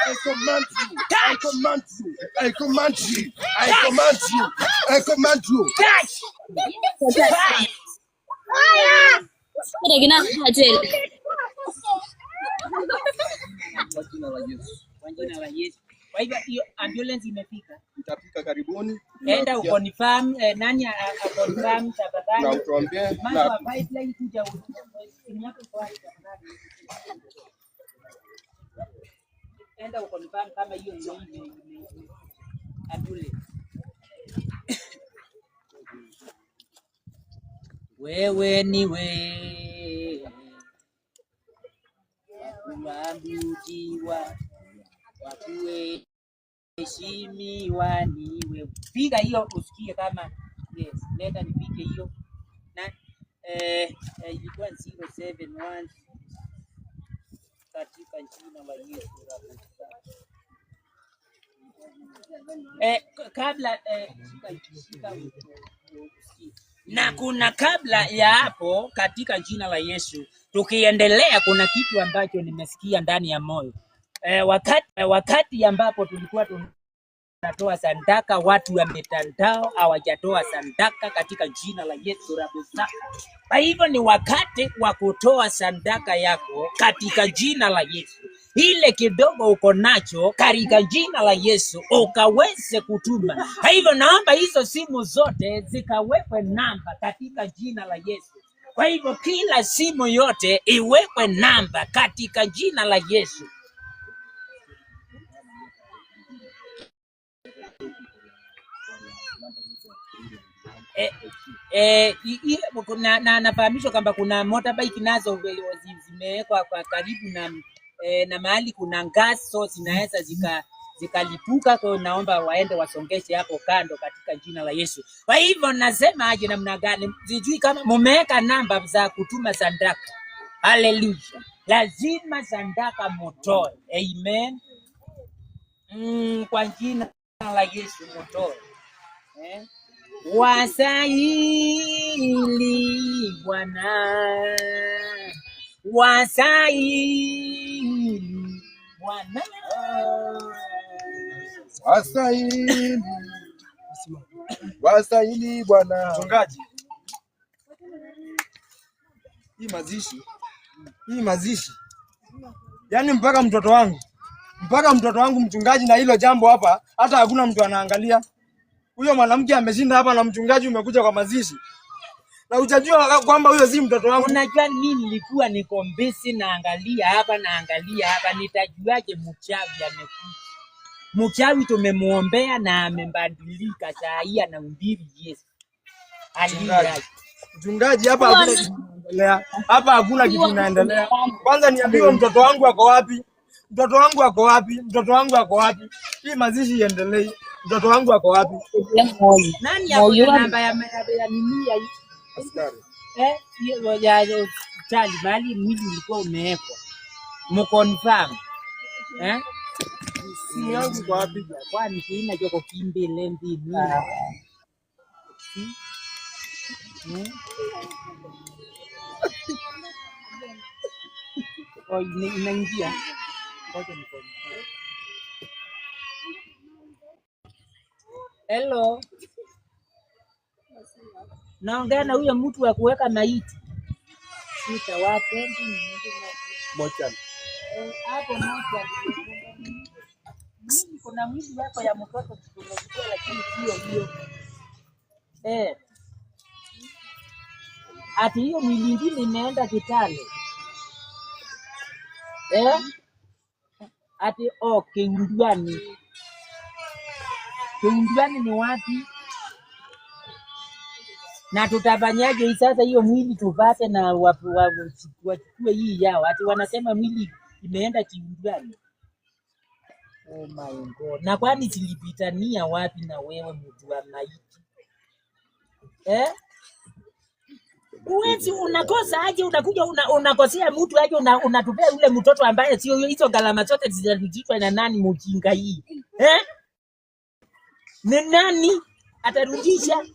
I command you. I command you. I command you. I command you. I command you. I command you. Kwa jina la Yesu. Kwa jina la Yesu. Kwa hivyo hiyo ambulance imefika. Itafika karibuni. Enda ukonfirm nani akonfirm tafadhali. Na utuambie na pipeline kuja yako kwa tafadhali. Enda ukonfirm kama hiyo ndio ambulance. Wewe ni wewe. Kuabudiwa. wakuwe heshimiwa niwe. Piga hiyo usikie kama yes, leta nipige hiyo. Na ilikuwa 071 katika jina la Yesu. Kabla na kuna kabla ya hapo, katika jina la Yesu tukiendelea, kuna kitu ambacho nimesikia ndani ya moyo. Wakati ambapo tulikuwa tunatoa sadaka, watu wa mitandao hawajatoa sadaka katika jina la Yesu Rabusa. Kwa hivyo ni wakati wa kutoa sadaka yako katika jina la Yesu. Ile kidogo uko nacho katika jina la Yesu ukaweze kutuma. Kwa hivyo naomba hizo simu zote zikawekwe namba katika jina la Yesu. Kwa hivyo kila simu yote iwekwe namba katika jina la Yesu. Nafahamishwa kwamba kuna motorbike nazo zimewekwa kwa karibu na mahali kuna gas, so zinaweza zikalipuka. Kwa naomba waende wasongeshe hapo kando katika jina la Yesu. Kwa hivyo nasema aje namna gani, sijui kama mumeweka namba za kutuma sadaka. Haleluya, lazima sadaka motoe. Amen. Kwa jina la Yesu motoe. Wasaili Bwana, wasaili Bwana, wasaili Bwana. Mchungaji, hii mazishi yaani mpaka mtoto wangu mchungaji, na hilo jambo hapa hata hakuna mtu anaangalia. Huyo mwanamke ameshinda hapa na mchungaji umekuja kwa mazishi. Na hujajua kwamba huyo si mtoto wangu. Unajua mimi nilikuwa niko busy naangalia hapa, nitajuaje mchawi amekuja? Mchawi tumemuombea na amebadilika, saa hii anahubiri Yesu. Mchungaji, hapa hakuna kitu kinaendelea. Hapa hakuna kitu kinaendelea. Kwanza niambiwe mtoto wangu ako wapi? Mtoto wangu ako wapi? Mtoto wangu ako wapi? Hii mazishi iendelee. Mtoto wangu ako wapi? Nani yako namba ya nini ya askari? Hiyo ya chali bali mwili ulikuwa umewekwa. Mkonfirm. Si yangu kwa wapi? Kwani kina joko kimbele mbili. Oh, inaingia. Hello. Naongea na huyo mtu wa kuweka maiti. Sita wapi? Mocha. Hapo mocha. Kuna mwili wako ya mtoto tumechukua, lakini sio hiyo. Ati hiyo mwili mwingine imeenda Kitale. Ati Kiundiani. Kiundiani ni wapi? Na tutafanyaje sasa hiyo mwili tupate na wachukue hii yao? Ati wanasema mwili imeenda Kiundiani. Oh my God. Na kwani silipitania wapi na wewe mtu wa maiti? Uwezi unakosa aje, unakuja unakosea mtu aje, unatupea ule mtoto ambaye sio hizo gharama zote zitarudishwa na nani mjinga hii? Ni nani atarudisha?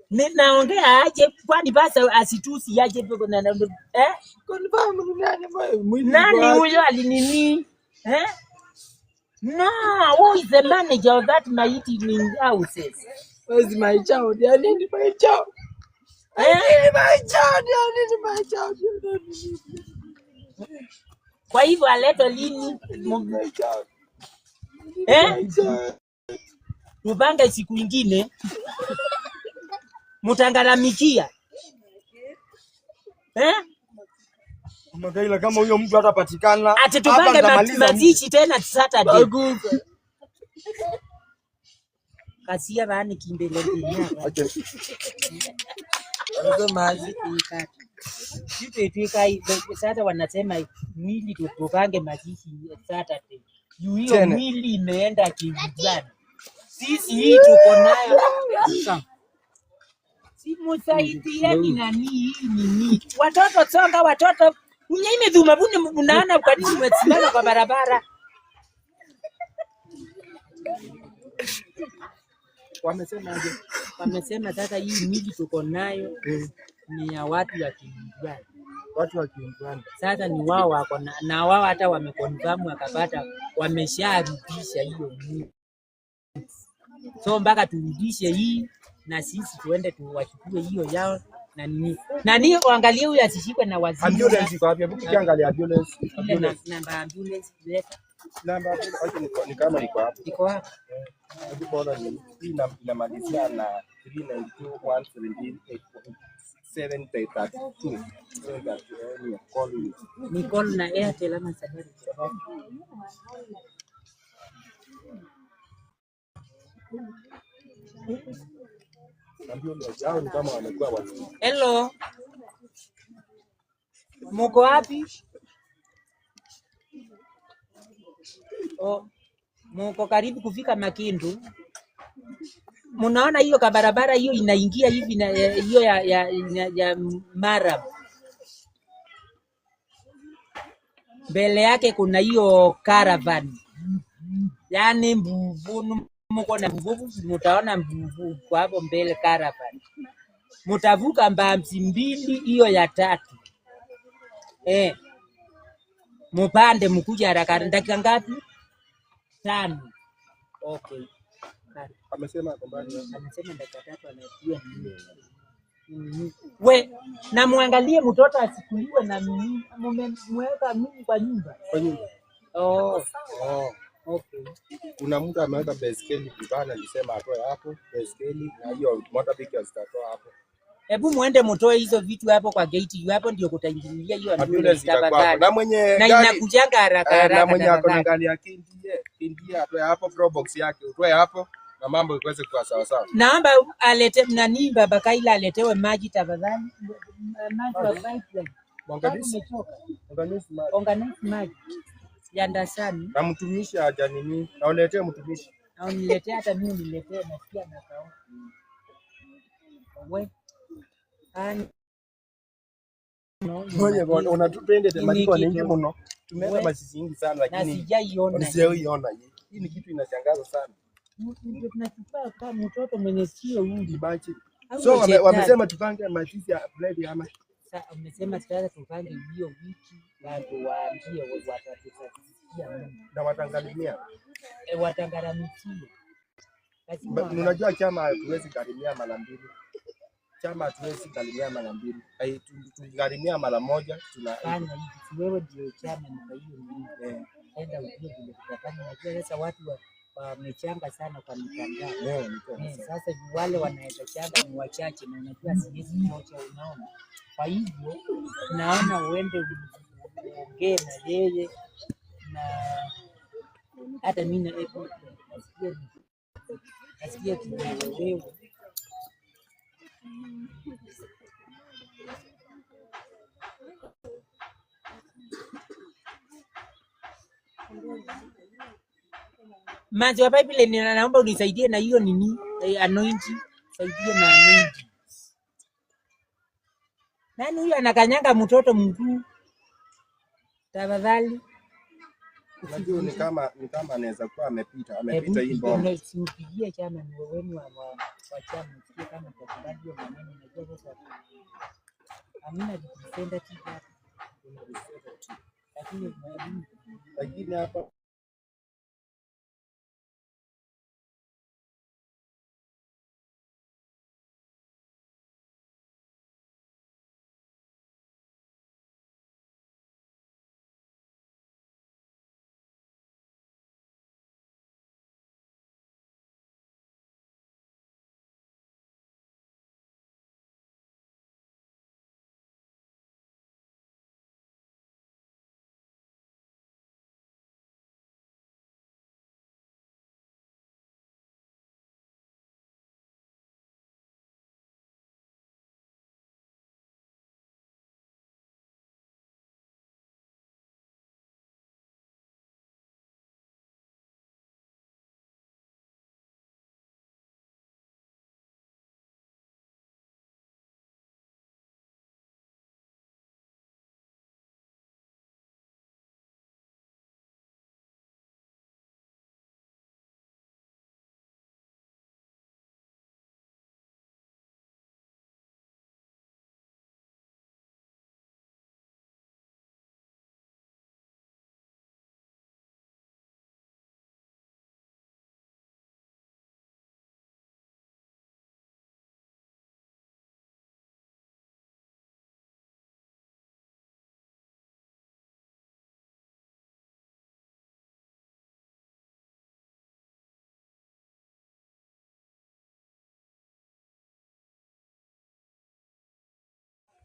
Ninaongea aje, kwani basi asitusi aje nani huyo alinini? No, who is the manager of that maiti in houses? Where is my child? I need my child. I need my child. I need my child. Kwa hivyo aleto lini? Mupange siku ingine. Mutangaramikia. Makaila, kama huyo mtu hatapatikana, ati tupange mazishi tena Saturday. Kasia bani kimbele dunia. Okay. Hizo mazishi ikati. Sasa wanasema mwili tupange mazishi Saturday. hiyo mwili imeenda kijijani. Sisi hii tuko nayo. Simusaidieni nani hii nini? Watoto songa, watoto mnyime dhuma buni, mnaona kwa nini mmesimama kwa barabara? Wamesema sasa hii miji tuko nayo ni ya watu wa kijijani. Watu wa kijijani. Sasa ni wao wako na wao hata wamekonfamu wakapata wamesharudisha hiyo miji. So mpaka turudishe hii na sisi tuende tuwachukue hiyo yao na nini. Nani uangalie huyu asishikwe na wazimu. Ambulance iko wapi? Hebu kiangalia ambulance. Namba ambulance leta. Namba ambulance ni kama iko hapo. Iko hapo. Hebu kuona ni hii inamalizia na 392.178.732. So that you call me. Ni call na Airtel ama Safaricom. Hello. Muko wapi? Oh, muko karibu kufika Makindu. Munaona hiyo kabarabara hiyo inaingia hivi na hiyo ya Marab. Mbele yake kuna hiyo caravan. Yaani mbuvu, mko na mbuvu, mtaona mbuvu kwa hapo mbele caravan. Mtavuka mbamsi mbili hiyo ya tatu. Mpande mkuja haraka. Dakika ngapi? 5. Okay. Amesema kombani. Amesema dakika 3 anakuja. We, na muangalie mtoto asikuliwe na mimi. Mmemweka mimi kwa nyumba. Kwa nyumba. Oh. Okay. Kuna mtu ameweka baiskeli kibana, alisema atoe hapo baiskeli na hiyo motorbike asitoa hapo. Hebu muende mtoe hizo vitu hapo kwa gate. Hapo ndio kutaingilia hiyo ambulance tafadhali. Na mwenye na inakujanga haraka. Na mwenye ako na gari ya kindie atoe hapo pro box yake. Utoe hapo na mambo iweze kuwa sawa sawa. Naomba alete nani baba Kaila aletewe maji tafadhali. Maji wa pipeline. Organize maji. Yandasani. Na mtumishi aja nini? Na uletee mtumishi. Na uniletee hata mimi niletee nasikia na kao. Wewe. Mwenye unatupende tematiko nyingi mno. Tumeenda masisi nyingi sana lakini sijaiona hii. Hii ni kitu inashangaza sana. Ndio tunachukua kama mtoto mwenye sio huyu bachi. So wamesema tupange masisi ya Friday ama sasa wamesema sasa tupange hiyo wiki watu waambie watatusikia na watangalimia. Watangaramia. Unajua chama hatuwezi garimia mara mbili. Chama hatuwezi garimia mara mbili. Tungarimia mara moja tunafanya hivi. Wewe ndio chama na kwa hiyo mimi. Enda ujue vile tutafanya. Najua sasa watu wamechanga sana kwa mitandao. Sasa wale wanaweza changa ni wachache na unajua siwezi moja unaona. Kwa hivyo naona uende uongee na yeye na hata mimi nasikia kidogo. Maji wa pipeline naomba unisaidie na hiyo nini? Anointing. Saidie na anointing. Nani huyu anakanyanga mtoto mkuu? Tafadhali. Unajua ni kama anaweza kuwa amepita hii bomba. Simpigie chama ni wewe wa chama sio kama kwa sababu hiyo maneno unajua sasa. Amina tukipenda tu hapa. Lakini hapa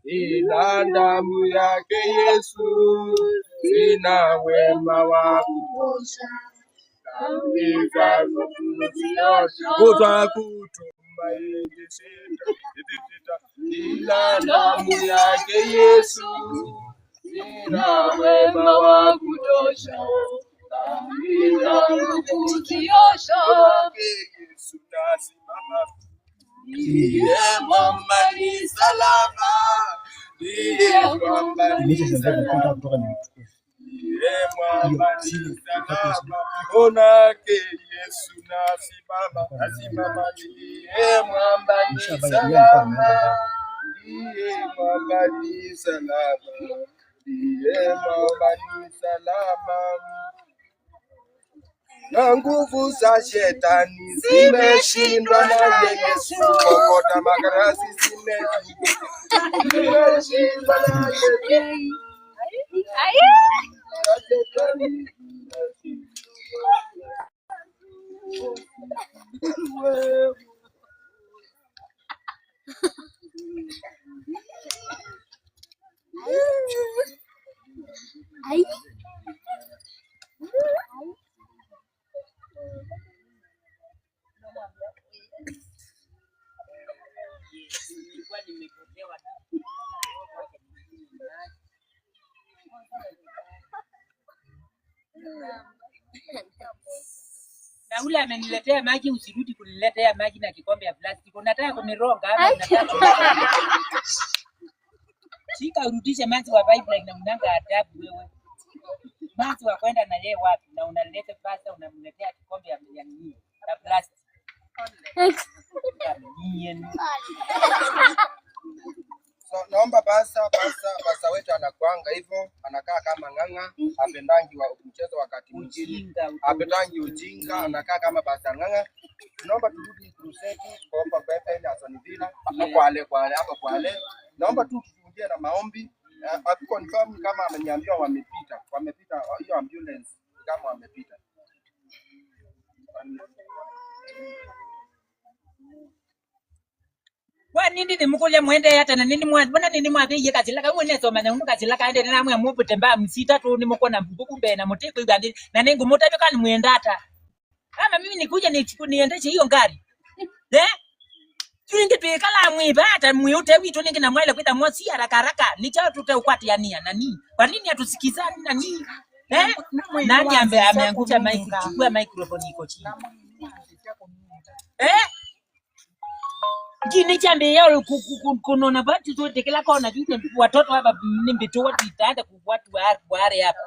ila damu yake Yesu, sina wema wa kutosha, dhambi zangu kuziosha, kutwa kutumaini sita, ila damu yake Yesu, sina wema wa kutosha, dhambi zangu kuziosha, Yesu nasimama. Ndiye mwamba ni salama, ndiye mwamba ni salama, ndiye mwamba ni salama, onake Yesu nasimama, ndiye mwamba ni salama, ndiye mwamba ni salama, ndiye mwamba ni salama. Na nguvu za shetani zimeshindwa na Yesu, kokota magarasi zimeshindwa na Yesu. Na ule ameniletea maji, usirudi kuniletea maji na kikombe ya plastiki. Unataka kunironga hapa, unataka shika urudishe maji wa pipeline na mnanga adabu wewe. Maji wa kwenda na yeye wapi? Na unaleta pasta unamletea kikombe ya nini? Ya plastiki. So naomba basa wetu anakuanga hivyo, anakaa kama ng'ang'a, apendangi wa mchezo wakati mwingine, apendangi ujinga, anakaa kama basa ng'ang'a. Naomba turudi crusade kuomba pepe ile asonivila hapo kwale. Naomba tu tufungie na maombi. Confirm kama ameniambia wamepita hiyo ambulance kama wamepita. Kwa nini nimukule mwende hata na nini mbona nini mwabiye kazilaka mwene soma na kazilaka ende na mwe mupute mba msita tu nimukona mbukumbe na mutiko igandi na nengu mutabe kan mwenda hata kama mimi nikuja niendeshe hiyo ngari tulinge pekala mwiba hata mwiute witu ningi na mwaile kwita mosi haraka nicha tutaukwati ania nani kwa nini hatusikizani nani nani ameangusha microphone iko chini Gini chambe yao kunona bati zote kila kona juu watoto hapa nimbitu watu itaenda kuwatu ware hapa.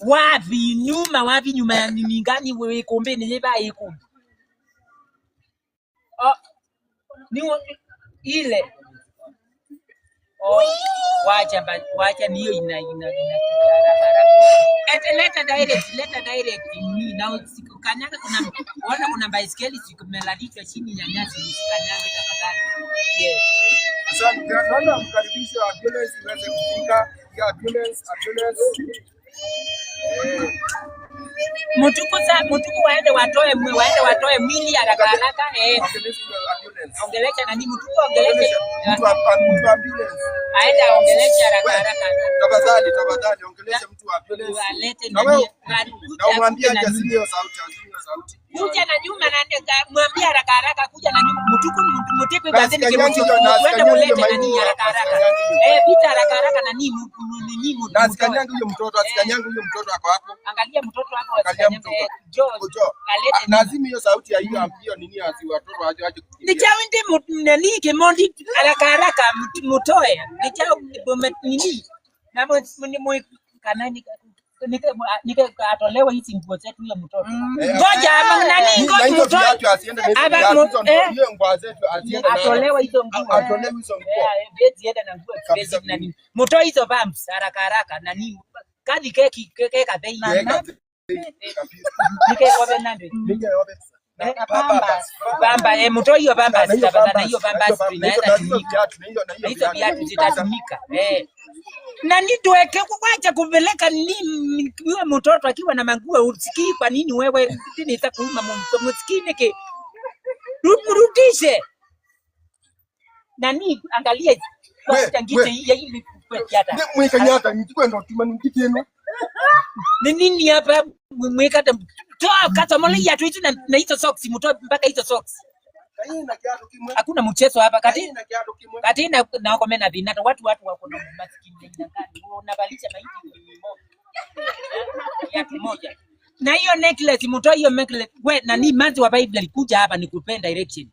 Wapi nyuma ya nini gani wewe kombe ni yeba ikumbi. Ni ile. Wacha niyo ina leta direct ni na kanyaga kuna baiskeli zikumelalishwa chini ya nyasi kanyaga tafadhali. Yes. Asante. Naomba mkaribishe ambulance iweze kufika. Ya ambulance. Mutuku waende watoe mwili haraka. Ongelesha nani mutuku ongelesha. Mtu ambulance. Aende ongelesha haraka. Tafadhali ongelesha mtu wa ambulance. Walete nani. Na umwambie ajazime hiyo sauti. Kuja na nyuma na mwambie haraka kuja na nyuma mutuku basi ni kwenda mulete nani haraka. Pita haraka na nini mutuku. Na asikanyange huyo mtoto ako hapo. Angalia mtoto hapo asikanyange. George. Lazima hiyo sauti ya hiyo nini asi watoto waje. Ni chawinde nani kemondi haraka mutoe. Ni chao nini? Na mwe kanani nika atolewa hizi nguo zetu ya mtoto. Ngoja nani ngoja asiende hiyo nguo zetu asiende atolewa hizo nguo. Bezi enda na nguo bezi nani. Mtoe hizo bumps haraka nani. Kadi keki bei. Nike obe nande. Bamba mtoe hiyo bamba na hiyo bamba inaweza tumika. Na hizo viatu zitatumika. Nani tuweke kuacha kupeleka nini wewe mtoto akiwa na manguo usikii kwa nini wewe nitakuuma msikii nike rudishe Nani angalia kwa tangite ya ili kupetiata. Mwekanyata nikwenda tuma nikiteno. Ni nini hapa mwekata toa kata mali ya tu na hizo socks mtoa mpaka hizo socks. Hakuna mchezo hapa kati na komena binata watu wako na maskini ndani unabalisha maiti ya kimoja na hiyo necklace mtoa hiyo necklace wewe nani manzi wa Bible alikuja hapa ni kupenda direction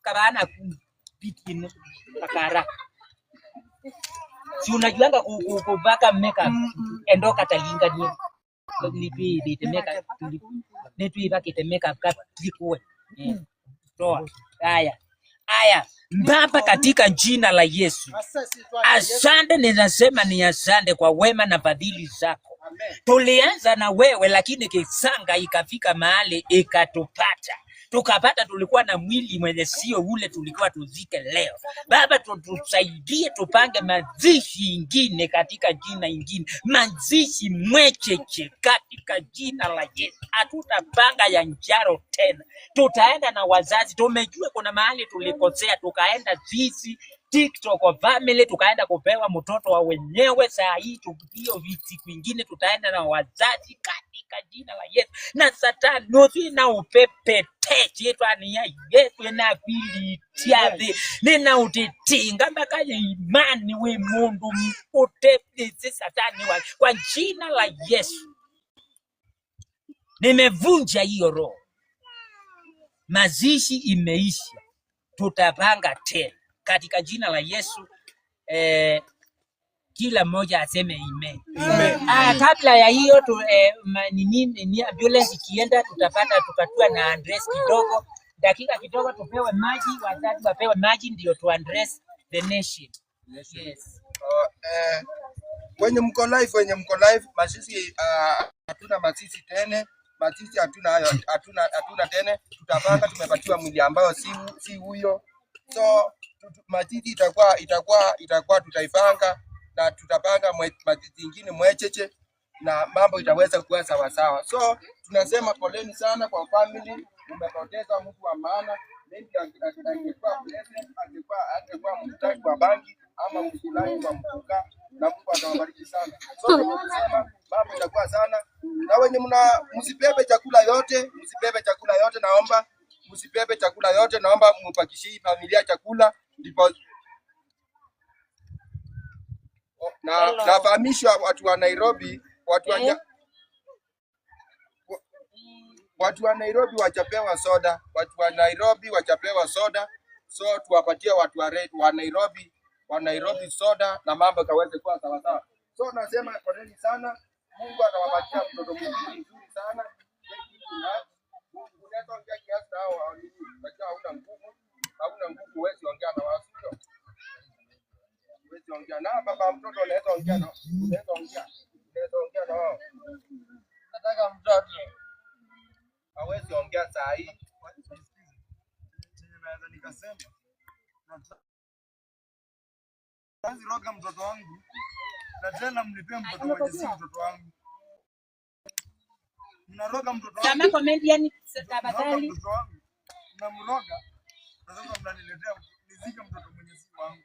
kabana kupiti kakara si unajuanga kubaka makeup endoka talinga ni litemeka netu ibaki temeka kapikwe toa haya Baba, katika jina la Yesu, asante. Ninasema ni asante kwa wema na fadhili zako. Tulianza na wewe, lakini kisanga ikafika mahali ikatupata, tukapata tulikuwa na mwili mwenye sio ule tulikuwa tuzike leo. Baba, tusaidie tupange mazishi ingine katika jina ingine, mazishi mwecheche katika jina la Yesu. Hatutapanga ya njaro tena, tutaenda na wazazi. Tumejua kuna mahali tulikosea, tukaenda sisi TikTok family tukaenda kupewa mtoto wa wenyewe. Saa hii tukio viti kwingine tutaenda na wazazi katika jina la Yesu. Na Satani nozi na upepe yetu ani ya Yesu na pili tiazi nina utitinga mpaka imani we mundu mkutepe Satani wa kwa jina la Yesu. Nimevunja hiyo roho. Mazishi imeisha, tutapanga tena katika jina la Yesu. Kila mmoja aseme amen. Kabla ya hiyo ni ambulance ikienda tutatua na address kidogo, dakika kidogo tupewe maji, wazazi wapewe maji ndio tu address the nation. Yes. Wenye mko live masisi hatuna masisi tena. Masisi hatuna tena. Tutapanga, tumepatiwa mwili ambao si huyo. So masisi itakuwa tutaipanga na tutapanga masisi nyingine mwecheche na mambo itaweza kuwa sawa sawa. So tunasema poleni sana kwa family, umepoteza mtu wa maana. Angekuwa mtaji wa banki ama mkulani wa mkuka na Mungu atawabariki sana. So tunasema mambo itakuwa sana. Na wenye msibebe chakula yote, naomba msibebe chakula yote, naomba mpakishie familia chakula ndipo na nafahamishwa watu wa Nairobi, watu wa Nairobi wachapewa soda, so tuwapatie watu wa Nairobi soda na mambo kaweze kuwa sawa sawa. So nasema poleni sana, Mungu atawapatia mtoto mzuri sana. Unaweza ongea kiasi hao hauna nguvu, huwezi ongea na watu. Huwezi ongea na baba mtoto, unaweza ongea na wao. Nataka mtoto hawezi ongea saa hii. Naweza nikasema kazi roga mtoto wangu na tena mnipe mtoto mwenye si mtoto wangu. Mnaroga mtoto wangu. Kama comedian tafadhali. Mnamroga. Na sasa mnaniletea nizike mtoto mwenye si wangu.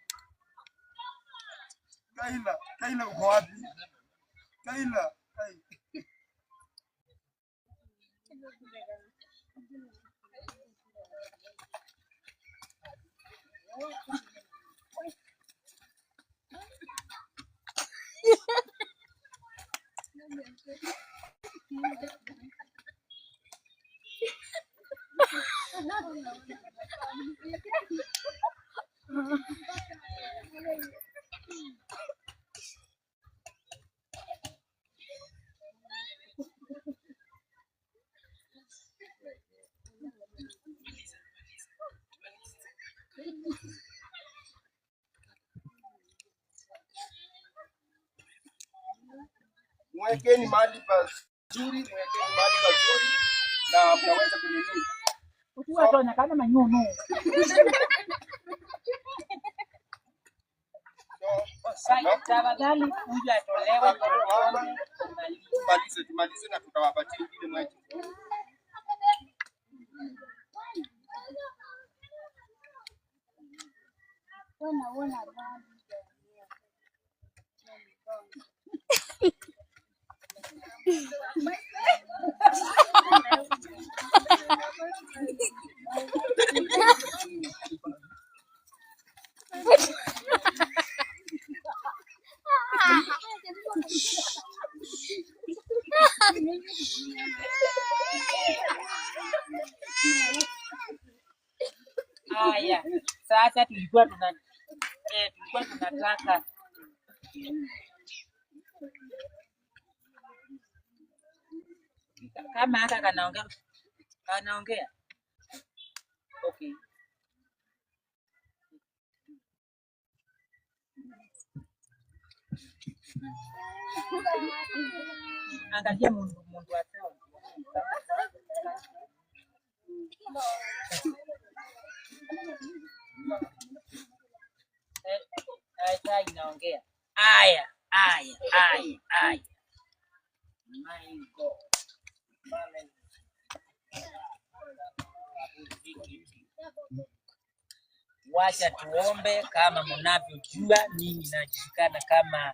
Kaila uko wapi? Kaila. Mwekeni mahali pazuri, na mnaweza kununua. Ukiwa tuonekana manyuno. Tafadhali kuja atolewe tumalize na tutawapatia ile mwache. Haya, sasa tulikuwa tunataka kama hata kanaongea. Okay. Angalia mundu wa sawa. Aya inaongea. Aya. My God. Wacha tuombe. Kama mnavyojua, mimi najulikana kama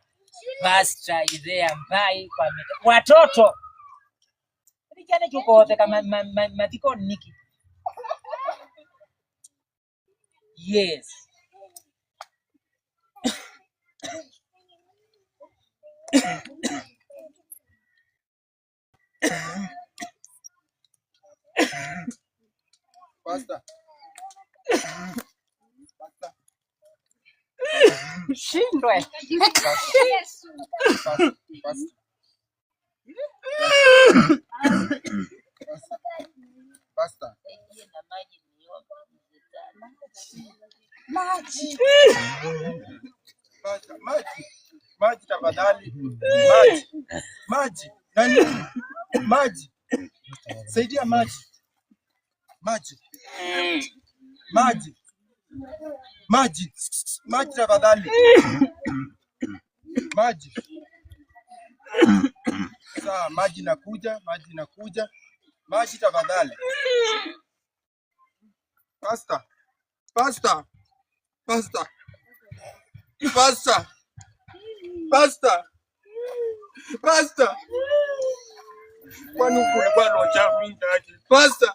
Pastor Isaiah Mbai kwa watoto. Kijana chukote kama matiko niki. Yes. Pastor. Shindwe. Pastor. Maji tafadhali. Maji. Nani? Maji. Saidia maji. Maji tafadhali. Maji. Sawa, maji nakuja. Maji tafadhali. Pastor. Kwani kuna bwana jamii ndani. Pastor.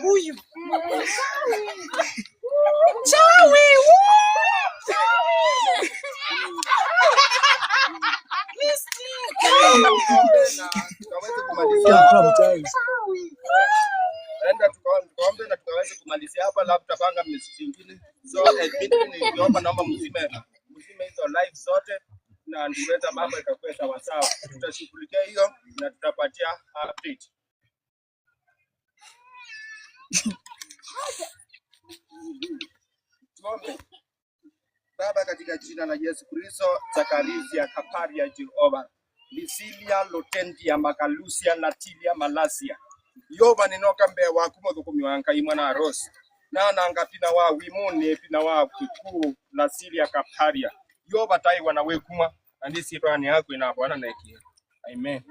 Huyu mchawi. Enda tukaombe na tukaweze kumalizia hapa, labda tutapanga message nyingine. So naomba mzime hizo live zote na ndiweza mambo itakuwa sawa sawa. Tutashughulikia hiyo na tutapatia update. Baba, katika jina la Yesu Kristo, Zakarisia Kaparia Jehova, Lisilia Lotendia Makalusia Latilia Malasia. Yoba ninoka mbe wa kumodhukumi wanka imwana arosi. Na nangapina wa wimune pina wa kuku Lasilia Kaparia. Yoba tai wanawe kuma andisi rani yako inabwana na ikia. Amen.